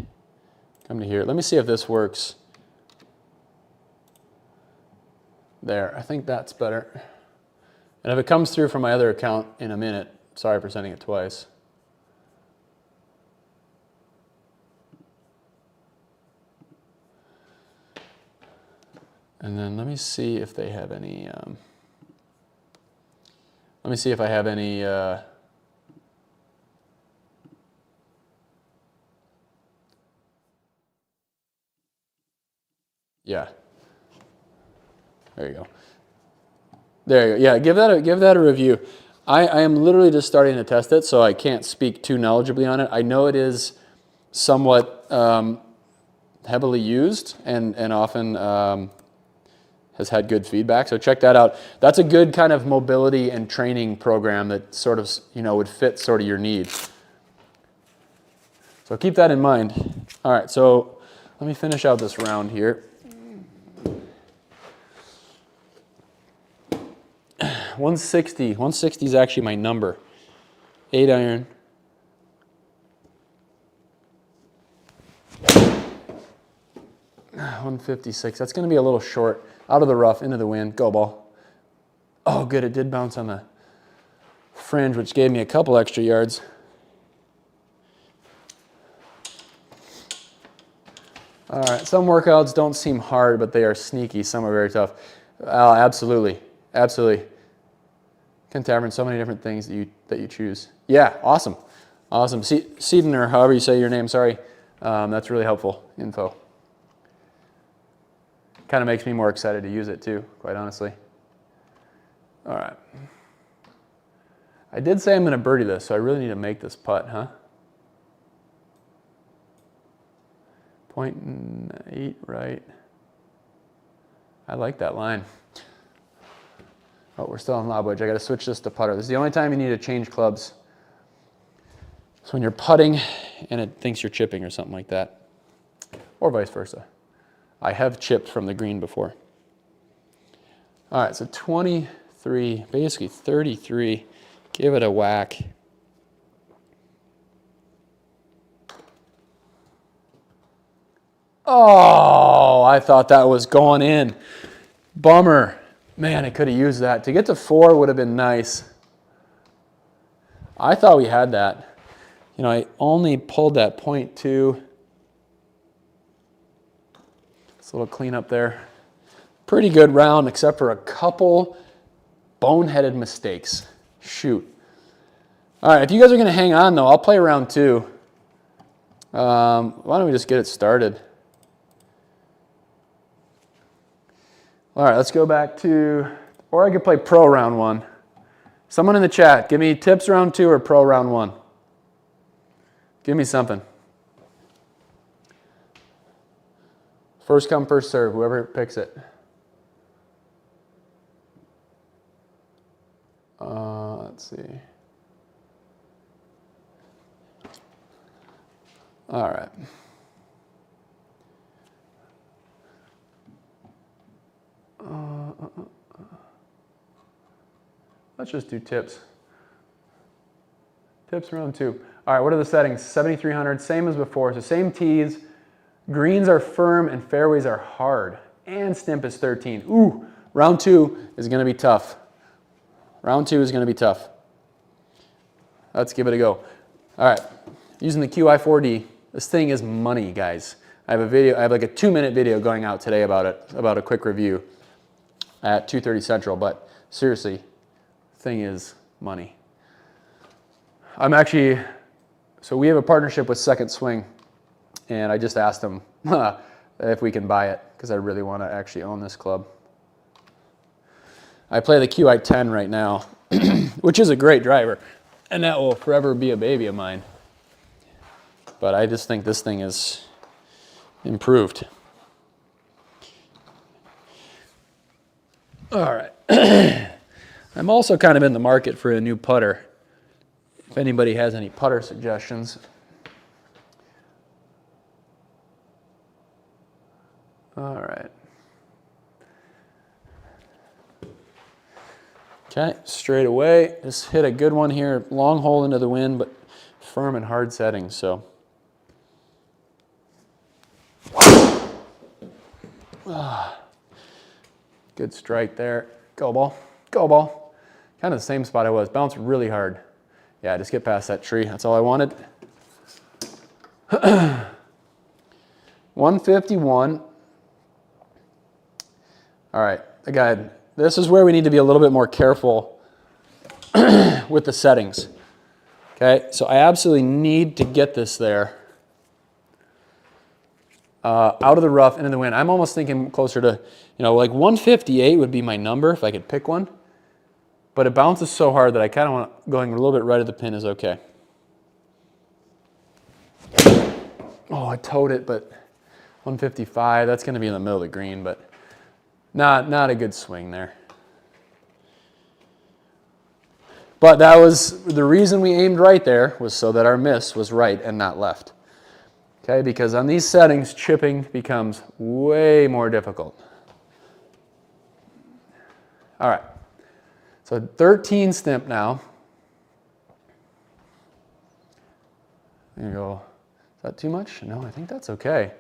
Come to here. Let me see if this works. There, I think that's better. And if it comes through from my other account in a minute, sorry for sending it twice. And then let me see if they have any, let me see if I have any, yeah. There you go. There you go. Yeah, give that a review. I am literally just starting to test it, so I can't speak too knowledgeably on it. I know it is somewhat heavily used and often has had good feedback. So check that out. That's a good kind of mobility and training program that sort of, would fit sort of your needs. So keep that in mind. All right, so let me finish out this round here. 160. 160 is actually my number. 8 iron. $156. That's going to be a little short. Out of the rough, into the wind. Go ball. Oh, good. It did bounce on the fringe, which gave me a couple extra yards. All right. Some workouts don't seem hard, but they are sneaky. Some are very tough. Absolutely. Absolutely. Ken Tavern, so many different things that you choose. Yeah, awesome. Awesome. Seaton, or however you say your name, sorry. That's really helpful info. Kind of makes me more excited to use it too, quite honestly. All right. I did say I'm going to birdie this, so I really need to make this putt, huh? 0.8 right. I like that line. Oh, we're still on lob wedge. I got to switch this to putter. This is the only time you need to change clubs. So when you're putting and it thinks you're chipping or something like that, or vice versa. I have chipped from the green before. All right, so 23, basically 33. Give it a whack. Oh, I thought that was going in. Bummer. Man, I could have used that. To get to 4 would have been nice. I thought we had that. I only pulled that 0.2. It's a little cleanup there. Pretty good round, except for a couple boneheaded mistakes. Shoot. All right, if you guys are going to hang on, though, I'll play round 2. Why don't we just get it started? All right, let's go back to, or I could play pro round 1. Someone in the chat, give me tips round 2 or pro round 1. Give me something. First come, first serve, whoever picks it. Let's see. All right. Let's just do tips. Tips round 2. All right, what are the settings? 7,300, same as before. So same tees. Greens are firm and fairways are hard. And stimp is 13. Ooh, round 2 is going to be tough. Round 2 is going to be tough. Let's give it a go. All right, using the QI4D. This thing is money, guys. I have a video. I have like a 2-minute video going out today about it, about a quick review at 2:30 Central. But seriously, thing is money. I'm actually, so we have a partnership with Second Swing, and I just asked them if we can buy it because I really want to actually own this club. I play the QI10 right now, which is a great driver, and that will forever be a baby of mine. But I just think this thing is improved. All right. I'm also kind of in the market for a new putter. if anybody has any putter suggestions. All right. Okay, straight away. Just hit a good one here. Long hole into the wind, but firm and hard settings, so. Good strike there. Go ball. Go ball. Kind of the same spot I was. Bounce really hard. Yeah, just get past that tree. That's all I wanted. 151. All right, again, this is where we need to be a little bit more careful with the settings. Okay, so I absolutely need to get this there. Out of the rough, into the wind. I'm almost thinking closer to, like 158 would be my number if I could pick one. But it bounces so hard that I kind of want going a little bit right at the pin is okay. Oh, I towed it, but 155, that's going to be in the middle of the green, but not a good swing there. But that was the reason we aimed right there, was so that our miss was right and not left. Okay, because on these settings, chipping becomes way more difficult. All right, so 13 stimp now. There you go. Is that too much? No, I think that's okay.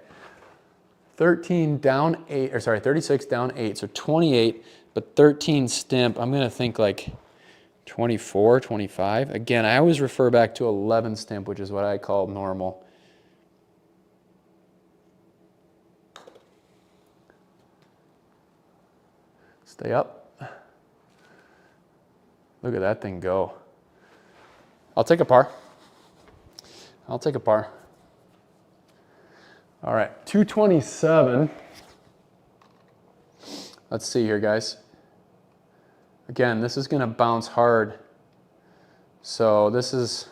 13 down 8, or sorry, 36 down 8, so 28, but 13 stimp, I'm going to think like 24, 25. Again, I always refer back to 11 stimp, which is what I call normal. Stay up. Look at that thing go. I'll take a par. I'll take a par. All right, 227. Let's see here, guys. Again, this is going to bounce hard. So this is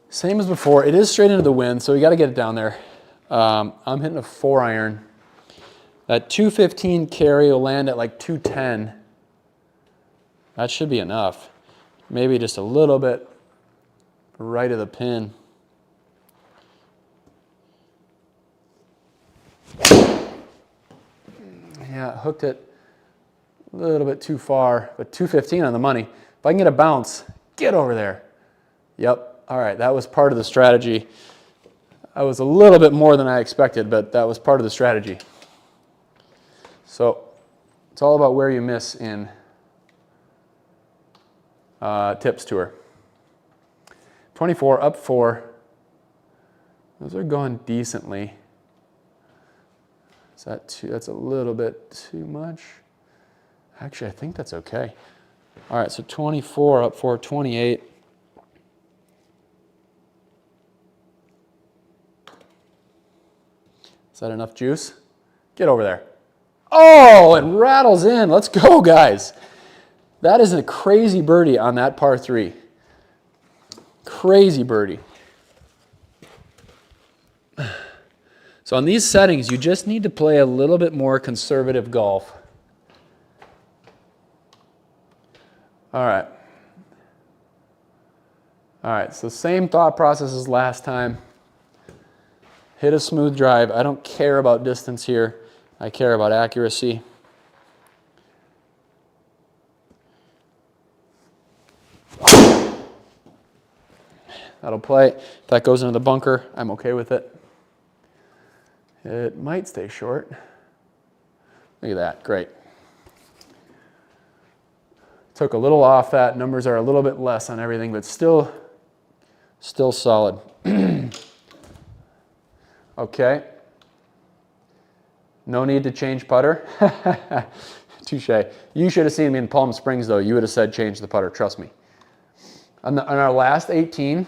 same as before. It is straight into the wind, so we got to get it down there. I'm hitting a 4-iron. That 215 carry will land at like 210. That should be enough. Maybe just a little bit right of the pin. Yeah, hooked it a little bit too far, but 215 on the money. If I can get a bounce, get over there. Yep, all right, that was part of the strategy. I was a little bit more than I expected, but that was part of the strategy. So it's all about where you miss in Tips Tour. 24, up 4. Those are going decently. Is that too, that's a little bit too much? Actually, I think that's okay. All right, so 24, up 4, 28. Is that enough juice? Get over there. Oh, it rattles in. Let's go, guys. That is a crazy birdie on that par 3. Crazy birdie. So on these settings, you just need to play a little bit more conservative golf. All right. All right, so same thought process as last time. Hit a smooth drive. I don't care about distance here. I care about accuracy. That'll play. If that goes into the bunker, I'm okay with it. It might stay short. Look at that, great. Took a little off that. Numbers are a little bit less on everything, but still solid. Okay. No need to change putter. Touche. You should have seen me in Palm Springs, though. You would have said change the putter, trust me. On our last 18,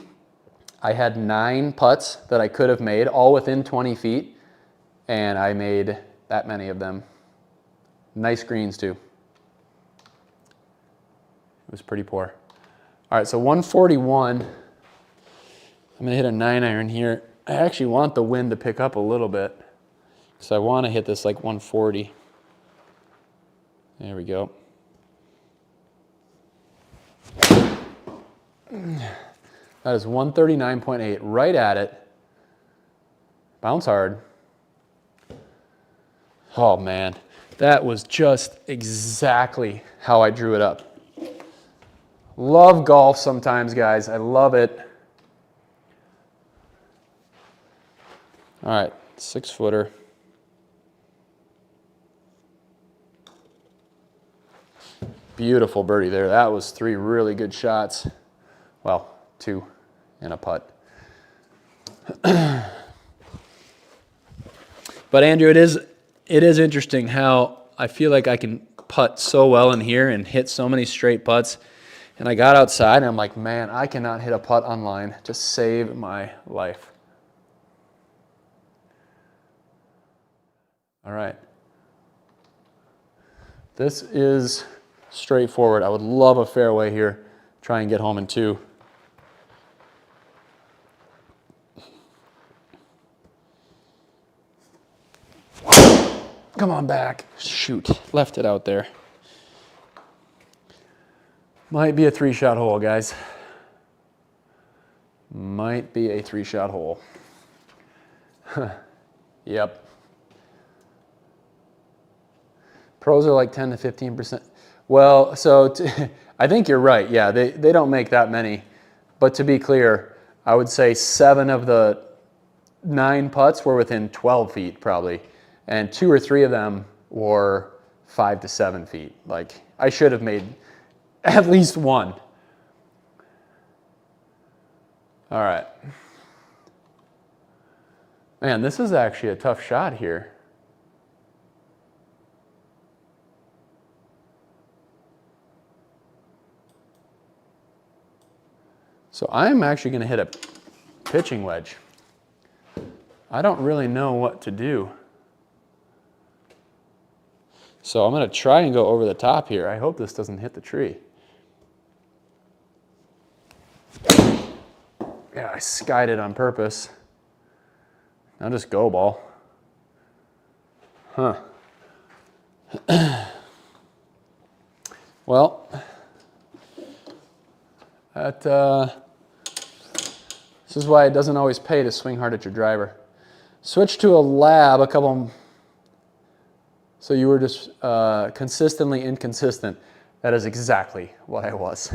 I had 9 putts that I could have made, all within 20 feet, and I made that many of them. Nice greens, too. It was pretty poor. All right, so 141. I'm going to hit a 9-iron here. I actually want the wind to pick up a little bit, so I want to hit this like 140. There we go. That is 139.8, right at it. Bounce hard. Oh man, that was just exactly how I drew it up. Love golf sometimes, guys. I love it. All right, 6-footer. Beautiful birdie there. That was 3 really good shots. Well, 2 and a putt. But Andrew, it is interesting how I feel like I can putt so well in here and hit so many straight putts. And I got outside and I'm like, man, I cannot hit a putt on line to save my life. All right. This is straightforward. I would love a fairway here. Try and get home in 2. Come on back. Shoot, left it out there. Might be a 3-shot hole, guys. Might be a 3-shot hole. Yep. Pros are like 10 to 15%. Well, so I think you're right. Yeah, they don't make that many. But to be clear, I would say 7 of the 9 putts were within 12 feet probably. And 2 or 3 of them were 5 to 7 feet. Like, I should have made at least 1. All right. Man, this is actually a tough shot here. So I'm actually going to hit a pitching wedge. I don't really know what to do. So I'm going to try and go over the top here. I hope this doesn't hit the tree. Yeah, I skied it on purpose. Now just go, ball. Huh. Well, this is why it doesn't always pay to swing hard at your driver. Switch to a lab a couple. So you were just consistently inconsistent. That is exactly what I was.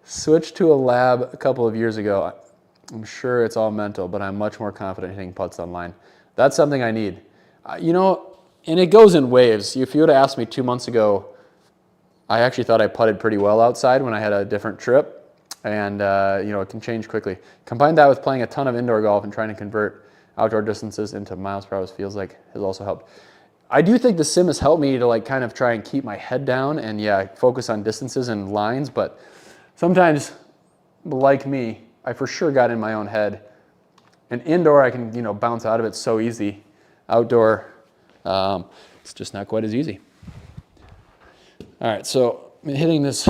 Switched to a lab a couple of years ago. I'm sure it's all mental, but I'm much more confident hitting putts on line. That's something I need. You know, and it goes in waves. If you would have asked me 2 months ago, I actually thought I putted pretty well outside when I had a different trip. And, you know, it can change quickly. Combine that with playing a ton of indoor golf and trying to convert outdoor distances into miles per hour, feels like has also helped. I do think the sim has helped me to like kind of try and keep my head down and yeah, focus on distances and lines, but sometimes, like me, I for sure got in my own head. And indoor, I can, you know, bounce out of it so easy. Outdoor, it's just not quite as easy. All right, so I'm hitting this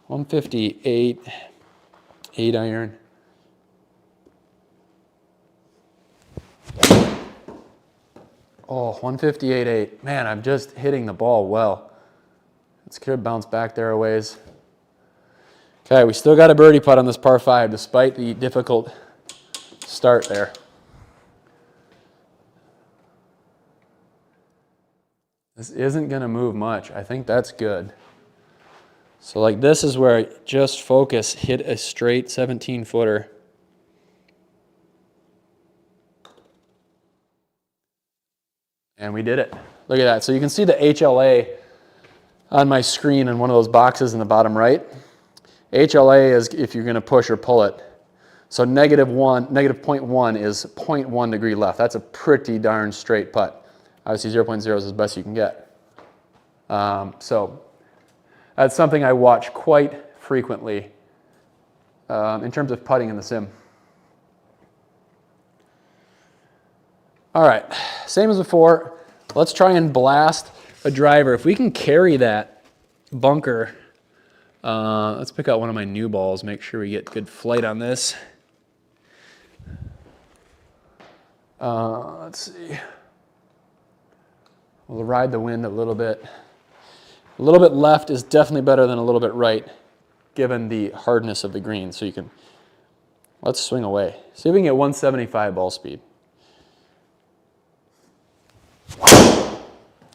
158 8-iron. Oh, 158.8. Man, I'm just hitting the ball well. It's could bounce back there a ways. Okay, we still got a birdie putt on this par 5 despite the difficult start there. This isn't going to move much. I think that's good. So like this is where I just focus, hit a straight 17-footer. And we did it. Look at that. So you can see the HLA on my screen in one of those boxes in the bottom right. HLA is if you're going to push or pull it. So negative 0.1 is 0.1 degree left. That's a pretty darn straight putt. Obviously 0.0 is as best you can get. So that's something I watch quite frequently in terms of putting in the sim. All right, same as before. Let's try and blast a driver. If we can carry that bunker, let's pick out one of my new balls, make sure we get good flight on this. Let's see. We'll ride the wind a little bit. A little bit left is definitely better than a little bit right. given the hardness of the green. So you can, let's swing away. See if we can get 175 ball speed.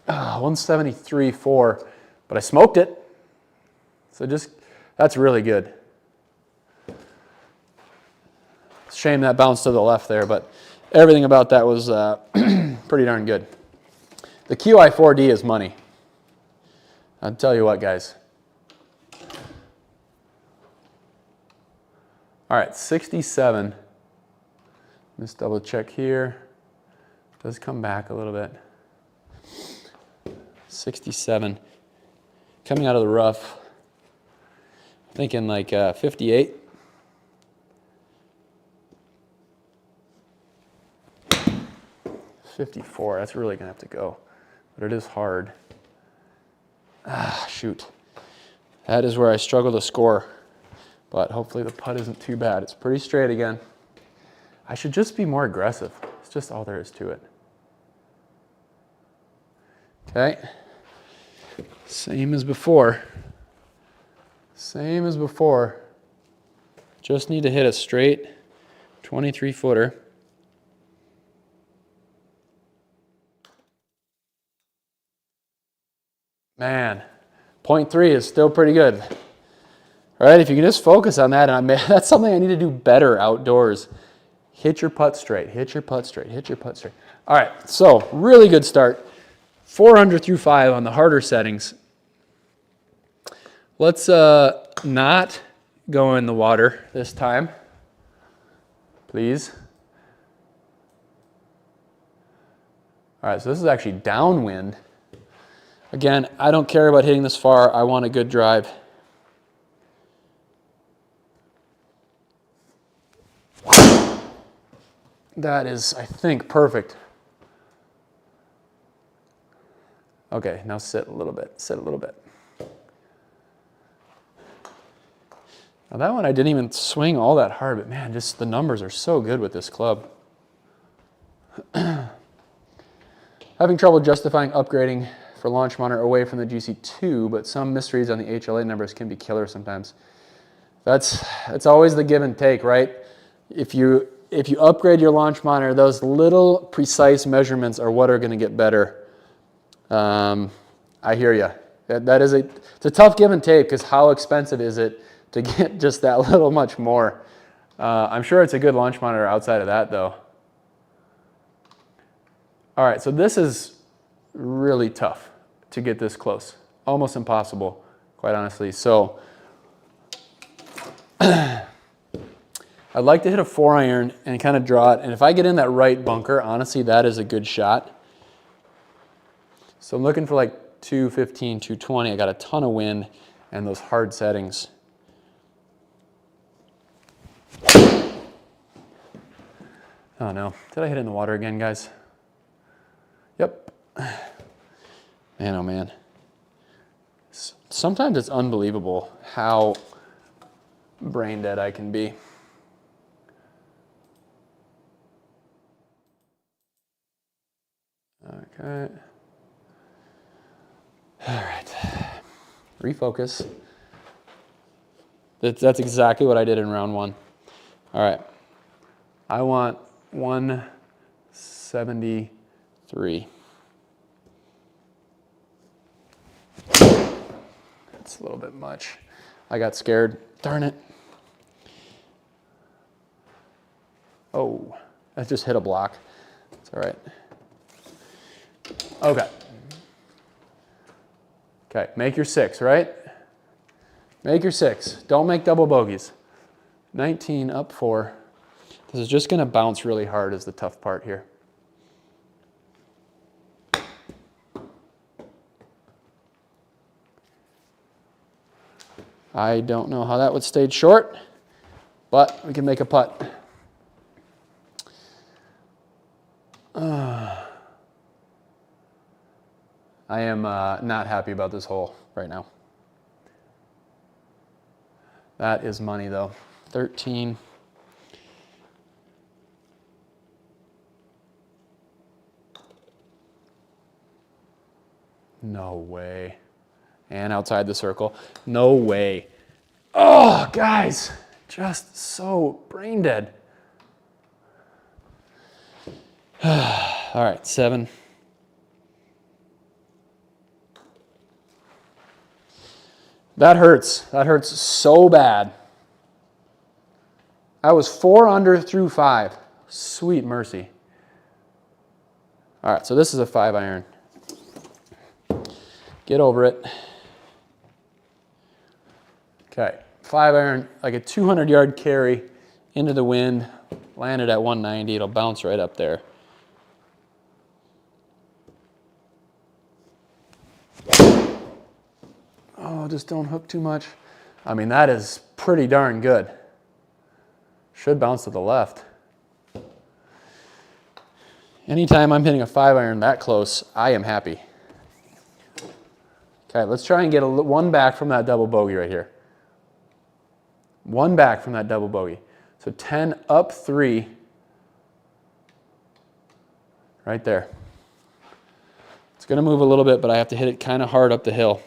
173.4, but I smoked it. So just, that's really good. It's a shame that bounced to the left there, but everything about that was pretty darn good. The QI4D is money. I'll tell you what, guys. All right, 67. Let's double check here. Does come back a little bit. 67. Coming out of the rough. Thinking like 58. .54. That's really gonna have to go, but it is hard. Ah, shoot. That is where I struggle to score, but hopefully the putt isn't too bad. It's pretty straight again. I should just be more aggressive. It's just all there is to it. Okay. Same as before. Same as before. Just need to hit a straight 23-footer. Man, 0.3 is still pretty good. All right, if you can just focus on that, and that's something I need to do better outdoors. Hit your putt straight, hit your putt straight, hit your putt straight. All right, so really good start. 4 under through 5 on the harder settings. Let's not go in the water this time, please. All right, so this is actually downwind. Again, I don't care about hitting this far. I want a good drive. That is, I think, perfect. Okay, now sit a little bit, sit a little bit. Now that one I didn't even swing all that hard, but man, just the numbers are so good with this club. Having trouble justifying upgrading for launch monitor away from the GC2, but some misreads on the HLA numbers can be killer sometimes. It's always the give and take, right? If you upgrade your launch monitor, those little precise measurements are what are going to get better. I hear you. It's a tough give and take, because how expensive is it to get just that little much more? I'm sure it's a good launch monitor outside of that, though. All right, so this is really tough to get this close. Almost impossible, quite honestly. So I'd like to hit a 4-iron and kind of draw it. And if I get in that right bunker, honestly, that is a good shot. So I'm looking for like 215, 220. I got a ton of wind and those hard settings. Oh no, did I hit it in the water again, guys? Yep. Man, oh man. Sometimes it's unbelievable how brain dead I can be. Okay. All right. Refocus. That's exactly what I did in round 1. All right. I want 173. That's a little bit much. I got scared. Darn it. Oh, I just hit a block. It's all right. Okay. Okay, make your 6, right? Make your 6. Don't make double bogeys. 19 up 4. This is just going to bounce really hard is the tough part here. I don't know how that would stay short, but we can make a putt. I am not happy about this hole right now. That is money though. 13. No way. And outside the circle. No way. Oh, guys, just so brain dead. All right, 7. That hurts. That hurts so bad. I was 4 under through 5. Sweet mercy. All right, so this is a 5 iron. Get over it. Okay, 5 iron, like a 200-yard carry into the wind, landed at 190. It'll bounce right up there. Oh, just don't hook too much. I mean, that is pretty darn good. Should bounce to the left. Anytime I'm hitting a 5 iron that close, I am happy. Okay, let's try and get one back from that double bogey right here. One back from that double bogey. So 10 up 3. Right there. It's going to move a little bit, but I have to hit it kind of hard up the hill.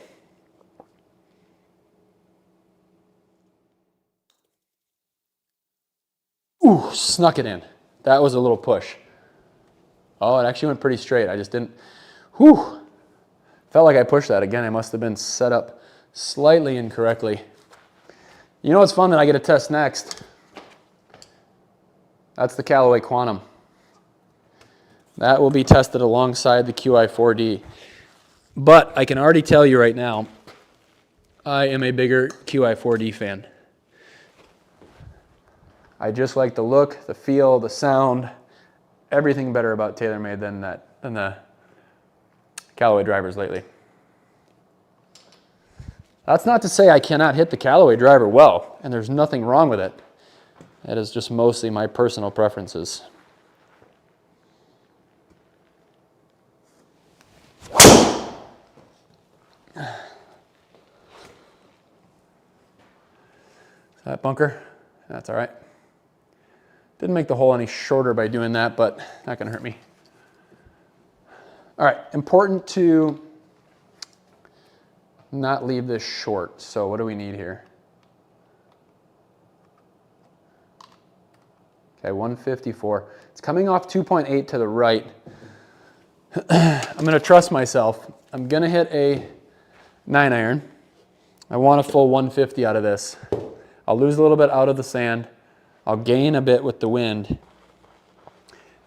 Ooh, snuck it in. That was a little push. Oh, it actually went pretty straight. I just didn't, whew. Felt like I pushed that. Again, I must have been set up slightly incorrectly. You know what's fun that I get to test next? That's the Callaway Quantum. That will be tested alongside the QI4D. But I can already tell you right now, I am a bigger QI4D fan. I just like the look, the feel, the sound, everything better about TaylorMade than the Callaway drivers lately. That's not to say I cannot hit the Callaway driver well, and there's nothing wrong with it. It is just mostly my personal preferences. That bunker? That's all right. Didn't make the hole any shorter by doing that, but not going to hurt me. All right, important to not leave this short. So what do we need here? Okay, 154. It's coming off 2.8 to the right. I'm going to trust myself. I'm going to hit a 9 iron. I want a full 150 out of this. I'll lose a little bit out of the sand. I'll gain a bit with the wind.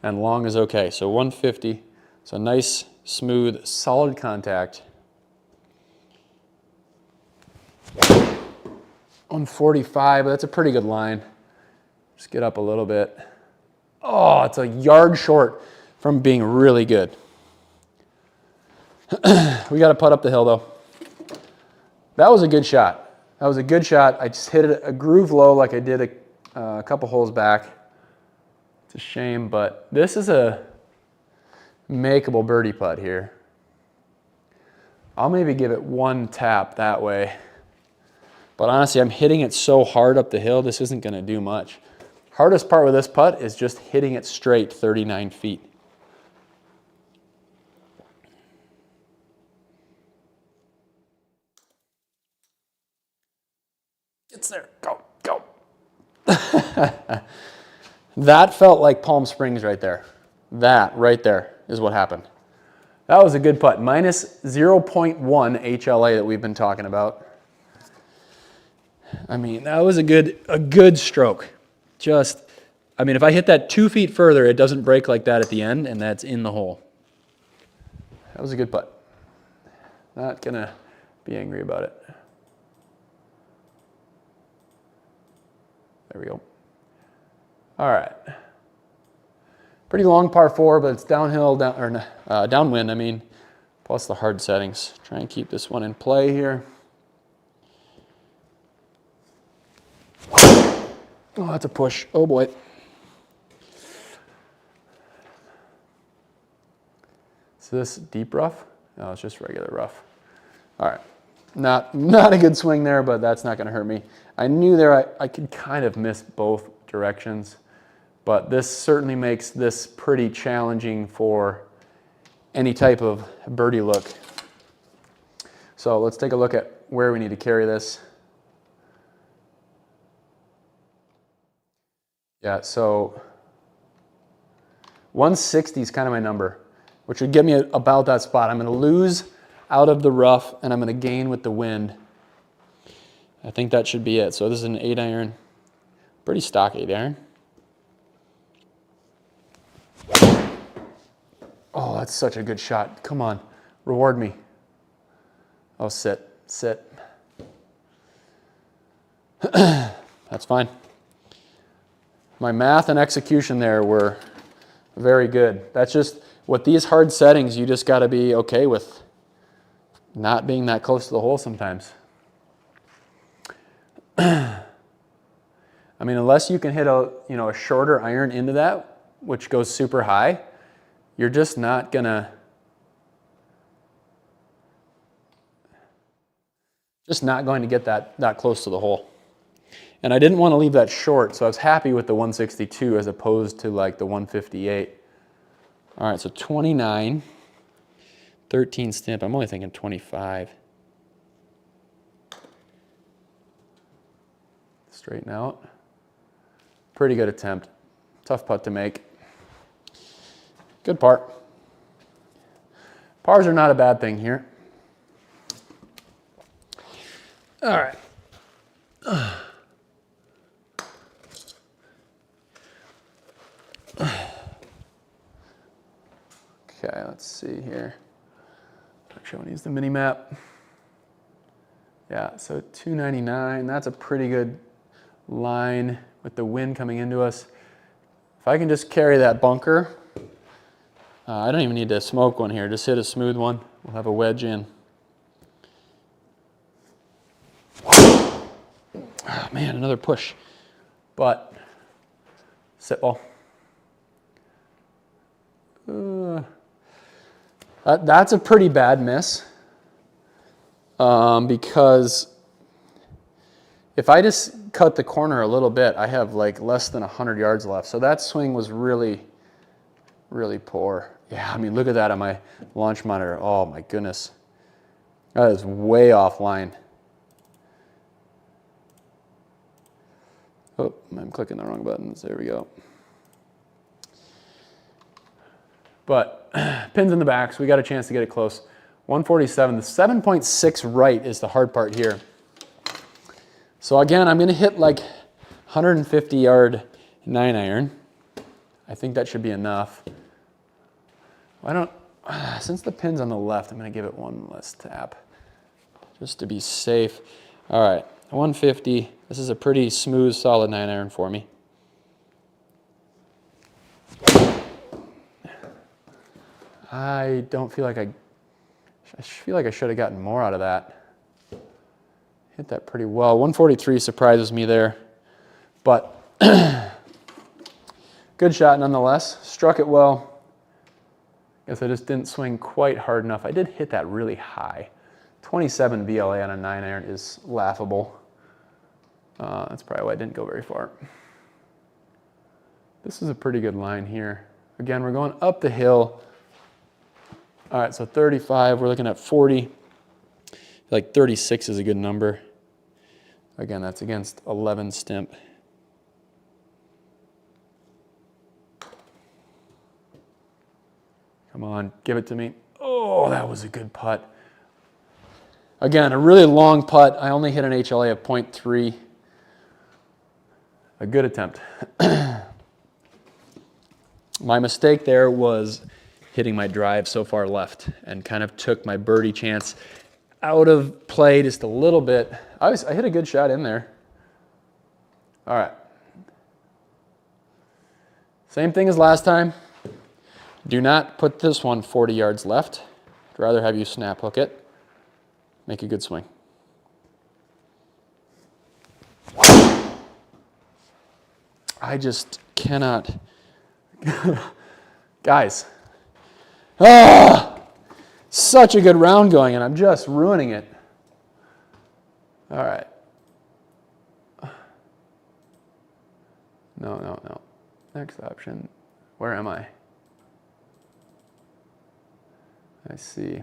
And long is okay. So 150. So nice, smooth, solid contact. 145, that's a pretty good line. Just get up a little bit. Oh, it's a yard short from being really good. We got to putt up the hill though. That was a good shot. That was a good shot. I just hit it a groove low like I did a couple holes back. It's a shame, but this is a makeable birdie putt here. I'll maybe give it one tap that way. But honestly, I'm hitting it so hard up the hill, this isn't going to do much. Hardest part with this putt is just hitting it straight 39 feet. It's there. Go, go. That felt like Palm Springs right there. That right there is what happened. That was a good putt. Minus 0.1 HLA that we've been talking about. I mean, that was a good stroke. Just, I mean, if I hit that 2 feet further, it doesn't break like that at the end, and that's in the hole. That was a good putt. Not gonna be angry about it. There we go. All right. Pretty long par 4, but it's downhill, downwind, I mean, plus the hard settings. Try and keep this one in play here. Oh, that's a push. Oh boy. Is this deep rough? No, it's just regular rough. All right. Not a good swing there, but that's not going to hurt me. I knew there I could kind of miss both directions, but this certainly makes this pretty challenging for any type of birdie look. So let's take a look at where we need to carry this. Yeah, so 160 is kind of my number, which would get me about that spot. I'm going to lose out of the rough, and I'm going to gain with the wind. I think that should be it. So this is an 8 iron, pretty stock 8 iron. Oh, that's such a good shot. Come on, reward me. Oh, sit, sit. That's fine. My math and execution there were very good. That's just, with these hard settings, you just got to be okay with not being that close to the hole sometimes. I mean, unless you can hit a shorter iron into that, which goes super high, you're just not gonna get that close to the hole. And I didn't want to leave that short, so I was happy with the 162 as opposed to like the 158. All right, so 29, 13 stimp. I'm only thinking 25. Straighten out. Pretty good attempt. Tough putt to make. Good par. Pars are not a bad thing here. All right. Okay, let's see here. Actually, I want to use the mini map. Yeah, so 299, that's a pretty good line with the wind coming into us. If I can just carry that bunker, I don't even need to smoke one here, just hit a smooth one. We'll have a wedge in. Oh man, another push. But, sit ball. That's a pretty bad miss. Because if I just cut the corner a little bit, I have like less than 100 yards left. So that swing was really, really poor. Yeah, I mean, look at that on my launch monitor. Oh my goodness. That is way offline. Oh, I'm clicking the wrong buttons. There we go. But pins in the back, so we got a chance to get it close. 147, the 7.6 right is the hard part here. So again, I'm gonna hit like 150 yard 9 iron. I think that should be enough. Since the pin's on the left, I'm gonna give it one less tap, just to be safe. All right, 150, this is a pretty smooth, solid 9 iron for me. I don't feel like I feel like I should have gotten more out of that. Hit that pretty well. 143 surprises me there, but good shot nonetheless. Struck it well. Guess I just didn't swing quite hard enough. I did hit that really high. 27 VLA on a 9 iron is laughable. That's probably why I didn't go very far. This is a pretty good line here. Again, we're going up the hill. All right, so 35, we're looking at 40. Like 36 is a good number. Again, that's against 11 stimp. Come on, give it to me. Oh, that was a good putt. Again, a really long putt. I only hit an HLA of 0.3. A good attempt. My mistake there was hitting my drive so far left and kind of took my birdie chance out of play just a little bit. I hit a good shot in there. All right. Same thing as last time. Do not put this one 40 yards left. I'd rather have you snap hook it. Make a good swing. I just cannot. Guys. Such a good round going, and I'm just ruining it. All right. No. Next option. Where am I? I see.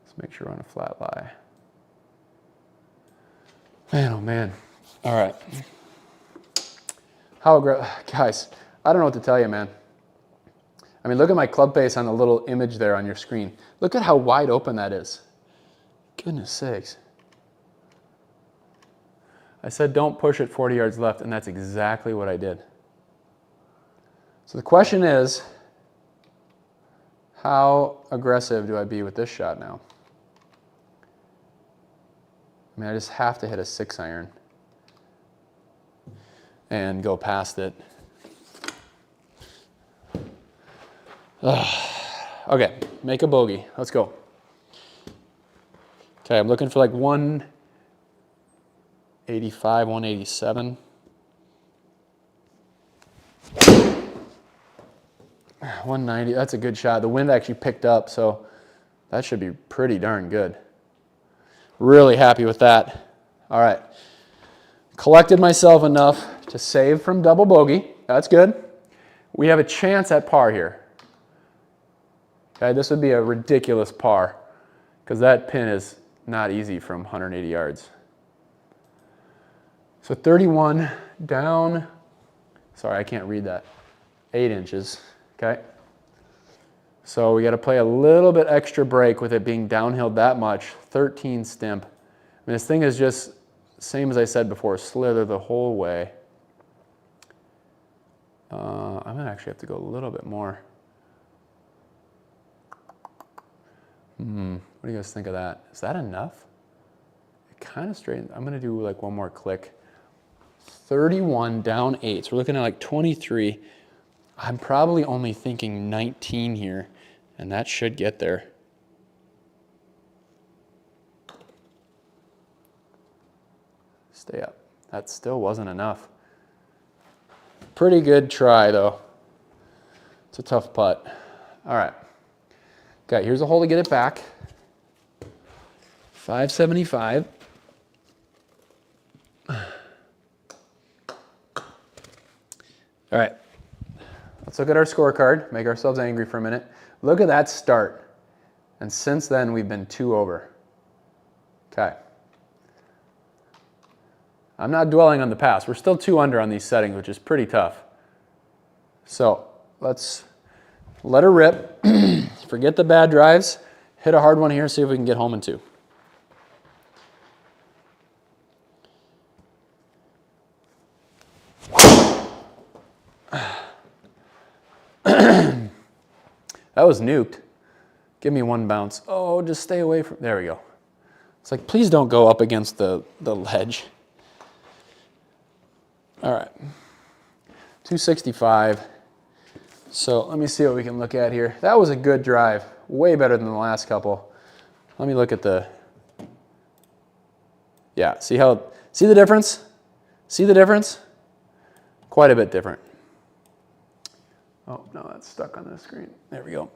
Let's make sure we're on a flat lie. Man, oh man. All right. Guys, I don't know what to tell you, man. I mean, look at my club face on the little image there on your screen. Look at how wide open that is. Goodness sakes. I said don't push it 40 yards left, and that's exactly what I did. So the question is, how aggressive do I be with this shot now? I mean, I just have to hit a 6-iron and go past it. Okay, make a bogey. Let's go. Okay, I'm looking for like 185, 187. 190, that's a good shot. The wind actually picked up, so that should be pretty darn good. Really happy with that. All right. Collected myself enough to save from double bogey. That's good. We have a chance at par here. Okay, this would be a ridiculous par because that pin is not easy from 180 yards. So 31 down, sorry, I can't read that, 8 inches, okay? So we got to play a little bit extra break with it being downhill that much, 13 stimp. I mean, this thing is just, same as I said before, slither the whole way. I'm going to actually have to go a little bit more. What do you guys think of that? Is that enough? It kind of straightened. I'm going to do like one more click. 31 down 8. So we're looking at like 23. I'm probably only thinking 19 here, and that should get there. Stay up. That still wasn't enough. Pretty good try, though. It's a tough putt. All right. Okay, here's a hole to get it back. 575. All right. Let's look at our scorecard, make ourselves angry for a minute. Look at that start. And since then, we've been 2 over. Okay. I'm not dwelling on the past. We're still 2 under on these settings, which is pretty tough. So let's let her rip. Forget the bad drives. Hit a hard one here, see if we can get home in 2. That was nuked. Give me 1 bounce. Oh, just stay away from, there we go. It's like, please don't go up against the ledge. All right, 265. So let me see what we can look at here. That was a good drive, way better than the last couple. Let me look at the, yeah, see the difference? See the difference? Quite a bit different. Oh, no, that's stuck on the screen. There we go.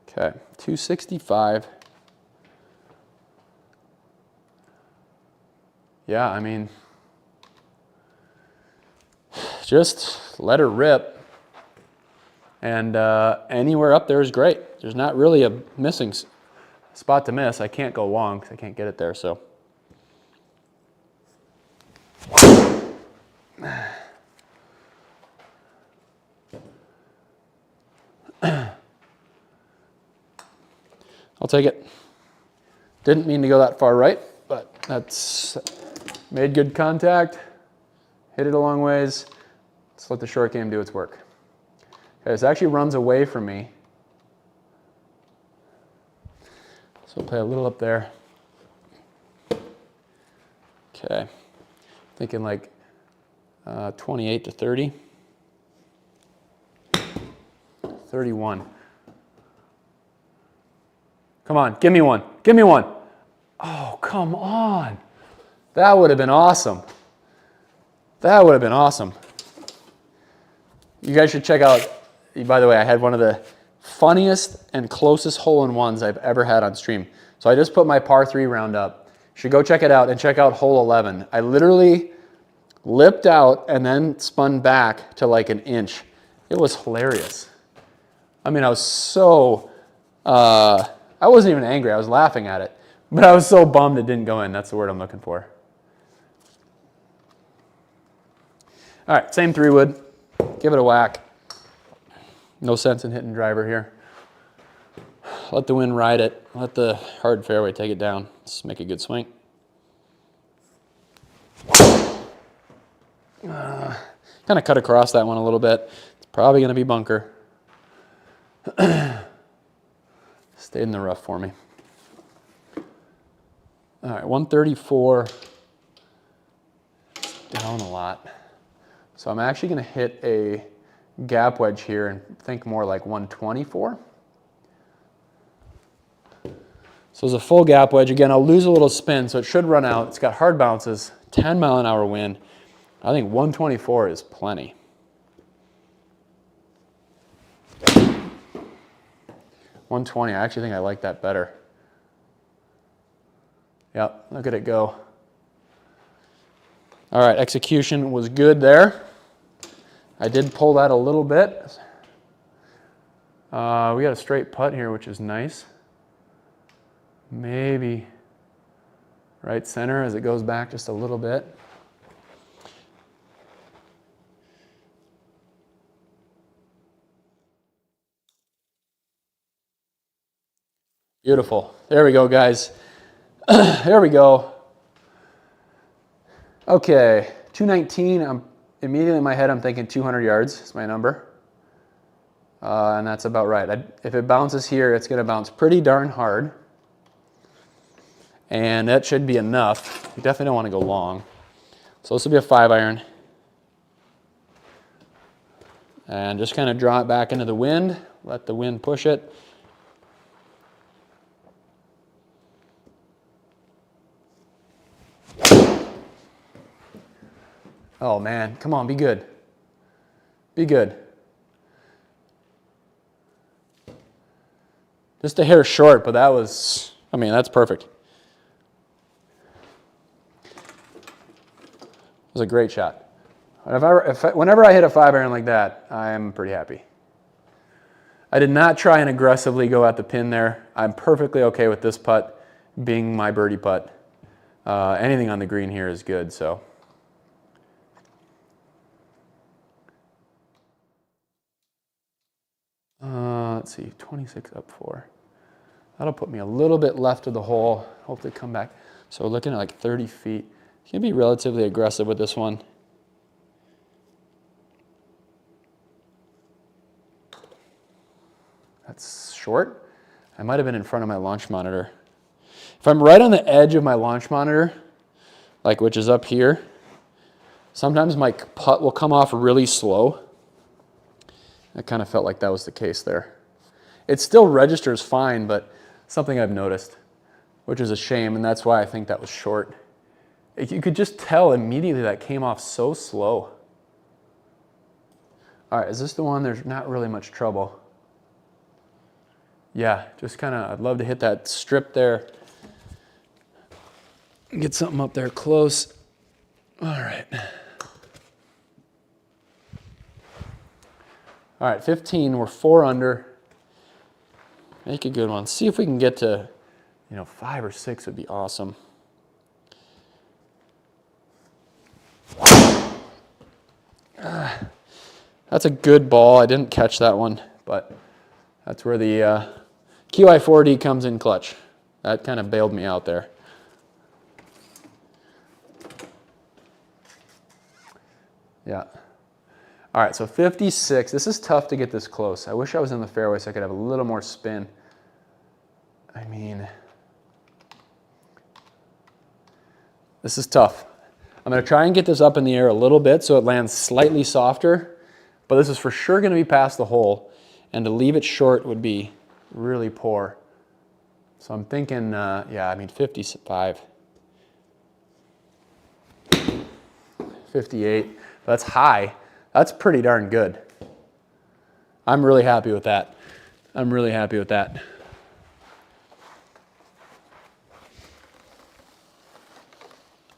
Okay, 265. Yeah, I mean, just let her rip. And anywhere up there is great. There's not really a missing spot to miss. I can't go long because I can't get it there, so. I'll take it. Didn't mean to go that far right, but that's made good contact. Hit it a long ways. Let's let the short game do its work. Okay, this actually runs away from me. So we'll play a little up there. Okay, thinking like 28 to 30. 31. Come on, give me one. Give me one. Oh, come on. That would have been awesome. That would have been awesome. You guys should check out, by the way, I had one of the funniest and closest hole-in-ones I've ever had on stream. So I just put my par 3 round up. You should go check it out and check out hole 11. I literally lipped out and then spun back to like an inch. It was hilarious. I mean, I was so, I wasn't even angry. I was laughing at it. But I was so bummed it didn't go in. That's the word I'm looking for. All right, same 3-wood. Give it a whack. No sense in hitting driver here. Let the wind ride it. Let the hard fairway take it down. Let's make a good swing. Kind of cut across that one a little bit. It's probably going to be bunker. Stayed in the rough for me. All right, 134. Down a lot. So I'm actually going to hit a gap wedge here and think more like 124. So it's a full gap wedge. Again, I'll lose a little spin, so it should run out. It's got hard bounces, 10-mile-an-hour wind. I think 124 is plenty. $120, I actually think I like that better. Yep, look at it go. All right, execution was good there. I did pull that a little bit. We got a straight putt here, which is nice. Maybe right center as it goes back just a little bit. Beautiful. There we go, guys. There we go. Okay, 219. Immediately in my head, I'm thinking 200 yards is my number. And that's about right. If it bounces here, it's going to bounce pretty darn hard. And that should be enough. You definitely don't want to go long. So this will be a 5-iron. And just kind of draw it back into the wind. Let the wind push it. Oh man, come on, be good. Be good. Just a hair short, but that was, I mean, that's perfect. It was a great shot. Whenever I hit a 5-iron like that, I'm pretty happy. I did not try and aggressively go at the pin there. I'm perfectly okay with this putt being my birdie putt. Anything on the green here is good, so. Let's see, 26 up 4. That'll put me a little bit left of the hole. Hopefully come back. So we're looking at like 30 feet. You can be relatively aggressive with this one. That's short. I might have been in front of my launch monitor. If I'm right on the edge of my launch monitor, like which is up here, sometimes my putt will come off really slow. I kind of felt like that was the case there. It still registers fine, but something I've noticed, which is a shame, and that's why I think that was short. You could just tell immediately that came off so slow. All right, is this the one? There's not really much trouble. Yeah, just kind of, I'd love to hit that strip there. Get something up there close. All right. All right, 15, we're 4 under. Make a good one. See if we can get to, 5 or 6 would be awesome. That's a good ball. I didn't catch that one, but that's where the QI4D comes in clutch. That kind of bailed me out there. Yeah. All right, so 56. This is tough to get this close. I wish I was in the fairway so I could have a little more spin. I mean, this is tough. I'm going to try and get this up in the air a little bit so it lands slightly softer, but this is for sure going to be past the hole, and to leave it short would be really poor. So I'm thinking, 55. 58. That's high. That's pretty darn good. I'm really happy with that. I'm really happy with that.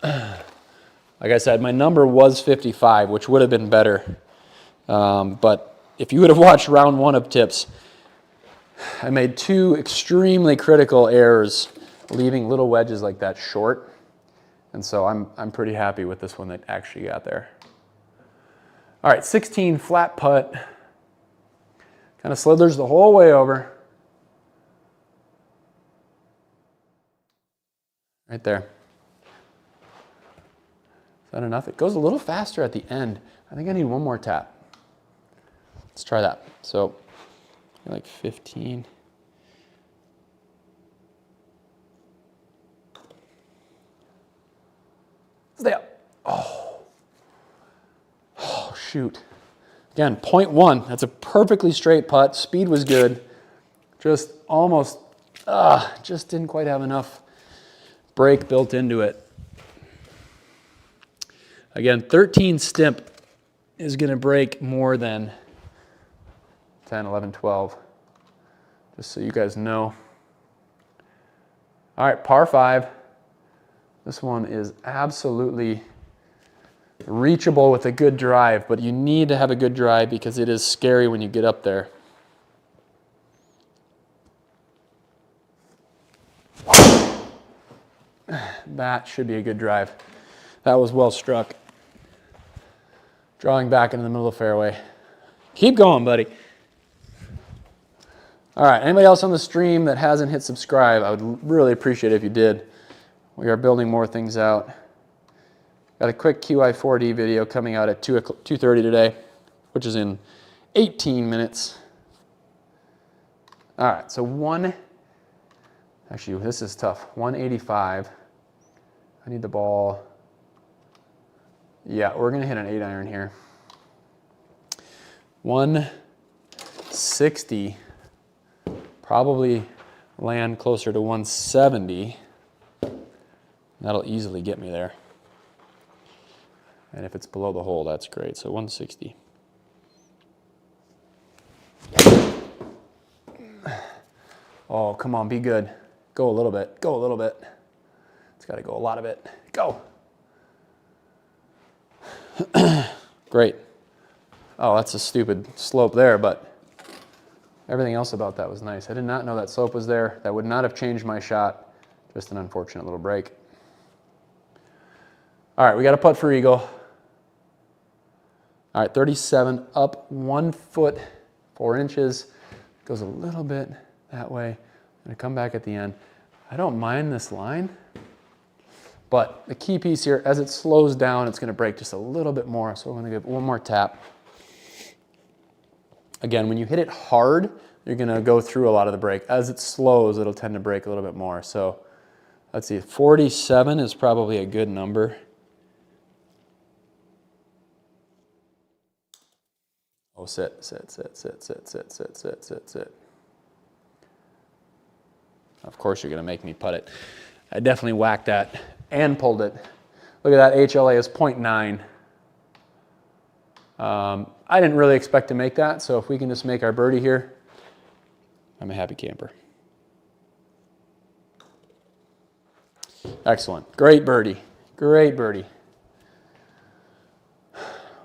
Like I said, my number was 55, which would have been better. But if you would have watched round 1 of tips, I made 2 extremely critical errors leaving little wedges like that short. And so I'm pretty happy with this one that actually got there. All right, 16 flat putt. Kind of slithers the whole way over. Right there. Is that enough? It goes a little faster at the end. I think I need one more tap. Let's try that. So, like 15. Stay up. Oh, shoot. Again, 0.1. That's a perfectly straight putt. Speed was good. Just almost, just didn't quite have enough break built into it. Again, 13 stimp is going to break more than 10, 11, 12. Just so you guys know. All right, par 5. This one is absolutely reachable with a good drive, but you need to have a good drive because it is scary when you get up there. That should be a good drive. That was well struck. Drawing back into the middle of the fairway. Keep going, buddy. All right, anybody else on the stream that hasn't hit subscribe, I would really appreciate it if you did. We are building more things out. Got a quick QI4D video coming out at 2:30 today, which is in 18 minutes. All right, so actually this is tough, 185. I need the ball. Yeah, we're gonna hit an 8-iron here. 160, probably land closer to 170. That'll easily get me there. And if it's below the hole, that's great. So 160. Oh, come on, be good. Go a little bit, go a little bit. It's gotta go a lot of it. Go. Great. Oh, that's a stupid slope there, but everything else about that was nice. I did not know that slope was there. That would not have changed my shot. Just an unfortunate little break. All right, we got a putt for eagle. All right, 37 up 1 foot 4 inches. Goes a little bit that way. I'm gonna come back at the end. I don't mind this line, but the key piece here, as it slows down, it's gonna break just a little bit more. So I'm gonna give one more tap. Again, when you hit it hard, you're gonna go through a lot of the break. As it slows, it'll tend to break a little bit more. So let's see, 47 is probably a good number. Oh, sit, sit, sit, sit, sit, sit, sit, sit, sit, sit. Of course you're gonna make me putt it. I definitely whacked that and pulled it. Look at that, HLA is 0.9. I didn't really expect to make that, so if we can just make our birdie here, I'm a happy camper. Excellent, great birdie, great birdie.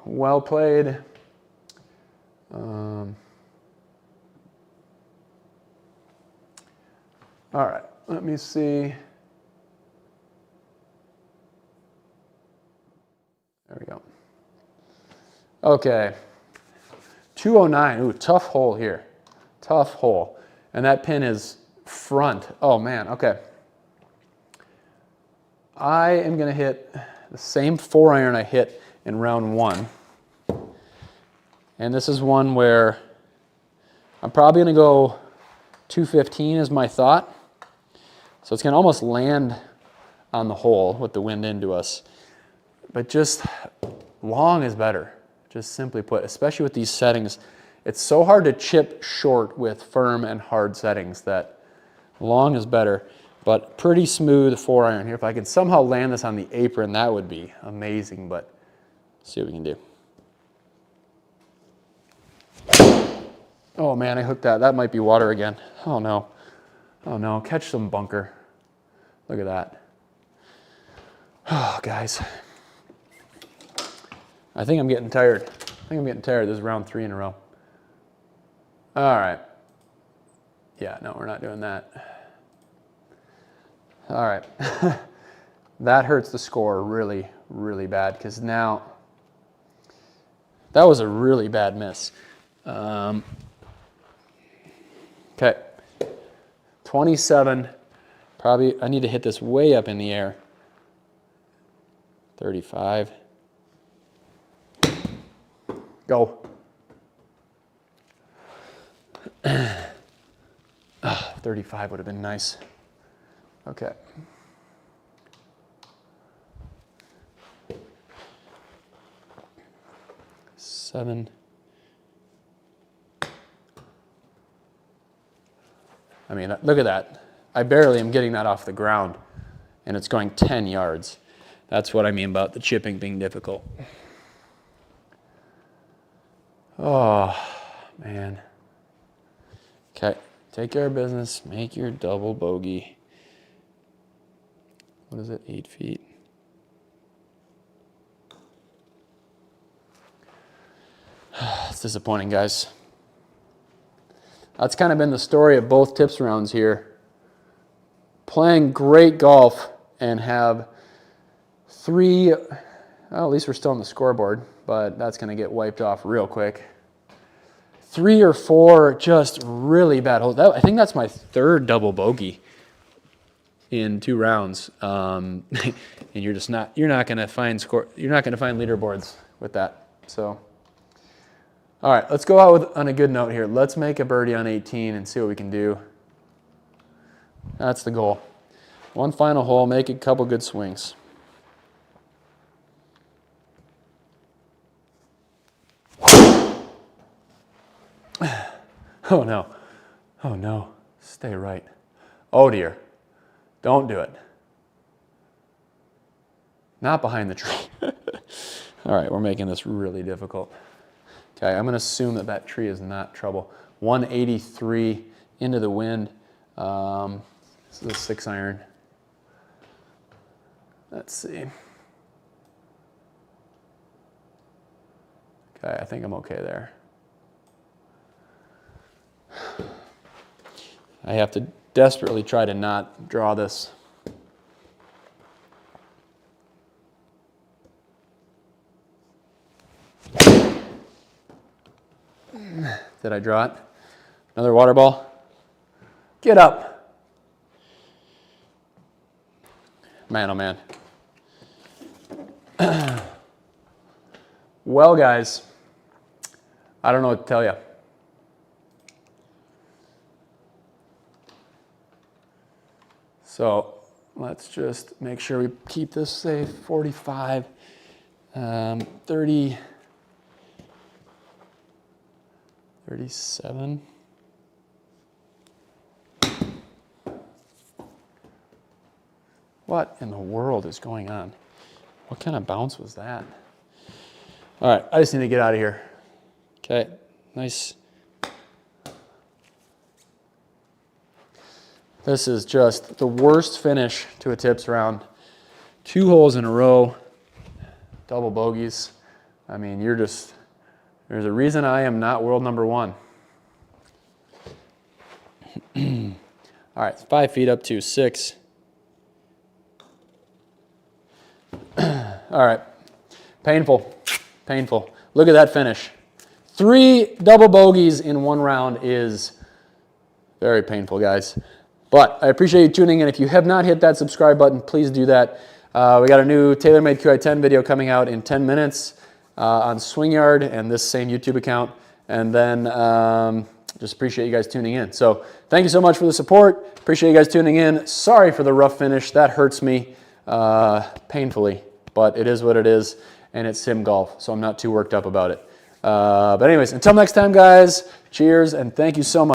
Well played. All right, let me see. There we go. Okay, 209, ooh, tough hole here. Tough hole. And that pin is front. Oh man, okay. I am gonna hit the same 4-iron I hit in round 1. And this is one where I'm probably gonna go 215 is my thought. So it's gonna almost land on the hole with the wind into us. But just long is better, just simply put, especially with these settings. It's so hard to chip short with firm and hard settings that long is better, but pretty smooth 4-iron here. If I could somehow land this on the apron, that would be amazing, but let's see what we can do. Oh man, I hooked that. That might be water again. Oh no. Oh no, catch some bunker. Look at that. Oh, guys. I think I'm getting tired. This is round 3 in a row. All right. Yeah, no, we're not doing that. All right. That hurts the score really, really bad because now that was a really bad miss. Okay. 27. Probably, I need to hit this way up in the air. 35. Go. 35 would have been nice. Okay. Seven. I mean, look at that. I barely am getting that off the ground, and it's going 10 yards. That's what I mean about the chipping being difficult. Oh, man. Okay, take care of business. Make your double bogey. What is it, 8 feet? It's disappointing, guys. That's kind of been the story of both tips rounds here. Playing great golf and have 3, well, at least we're still on the scoreboard, but that's going to get wiped off real quick. 3 or 4 just really bad holes. I think that's my 3rd double bogey in 2 rounds. And you're not going to find leaderboards with that. So, all right, let's go out on a good note here. Let's make a birdie on 18 and see what we can do. That's the goal. One final hole, make a couple good swings. Oh no, oh no, stay right. Oh dear, don't do it. Not behind the tree. All right, we're making this really difficult. Okay, I'm gonna assume that that tree is not trouble. 183 into the wind. This is a 6 iron. Let's see. Okay, I think I'm okay there. I have to desperately try to not draw this. Did I draw it? Another water ball? Get up. Man, oh man. Well, guys, I don't know what to tell you. So let's just make sure we keep this safe. 45, 30, 37. What in the world is going on? What kind of bounce was that? All right, I just need to get out of here. Okay, nice. This is just the worst finish to a tips round. 2 holes in a row, double bogeys. I mean, there's a reason I am not world number 1. All right, 5 feet up to 6. All right, painful, painful. Look at that finish. 3 double bogeys in 1 round is very painful, guys. But I appreciate you tuning in. If you have not hit that subscribe button, please do that. We got a new TaylorMade QI10 video coming out in 10 minutes on SwingYard and this same YouTube account. And then just appreciate you guys tuning in. So thank you so much for the support. Appreciate you guys tuning in. Sorry for the rough finish. That hurts me painfully, but it is what it is, and it's sim golf, so I'm not too worked up about it. But anyways, until next time, guys, cheers, and thank you so much.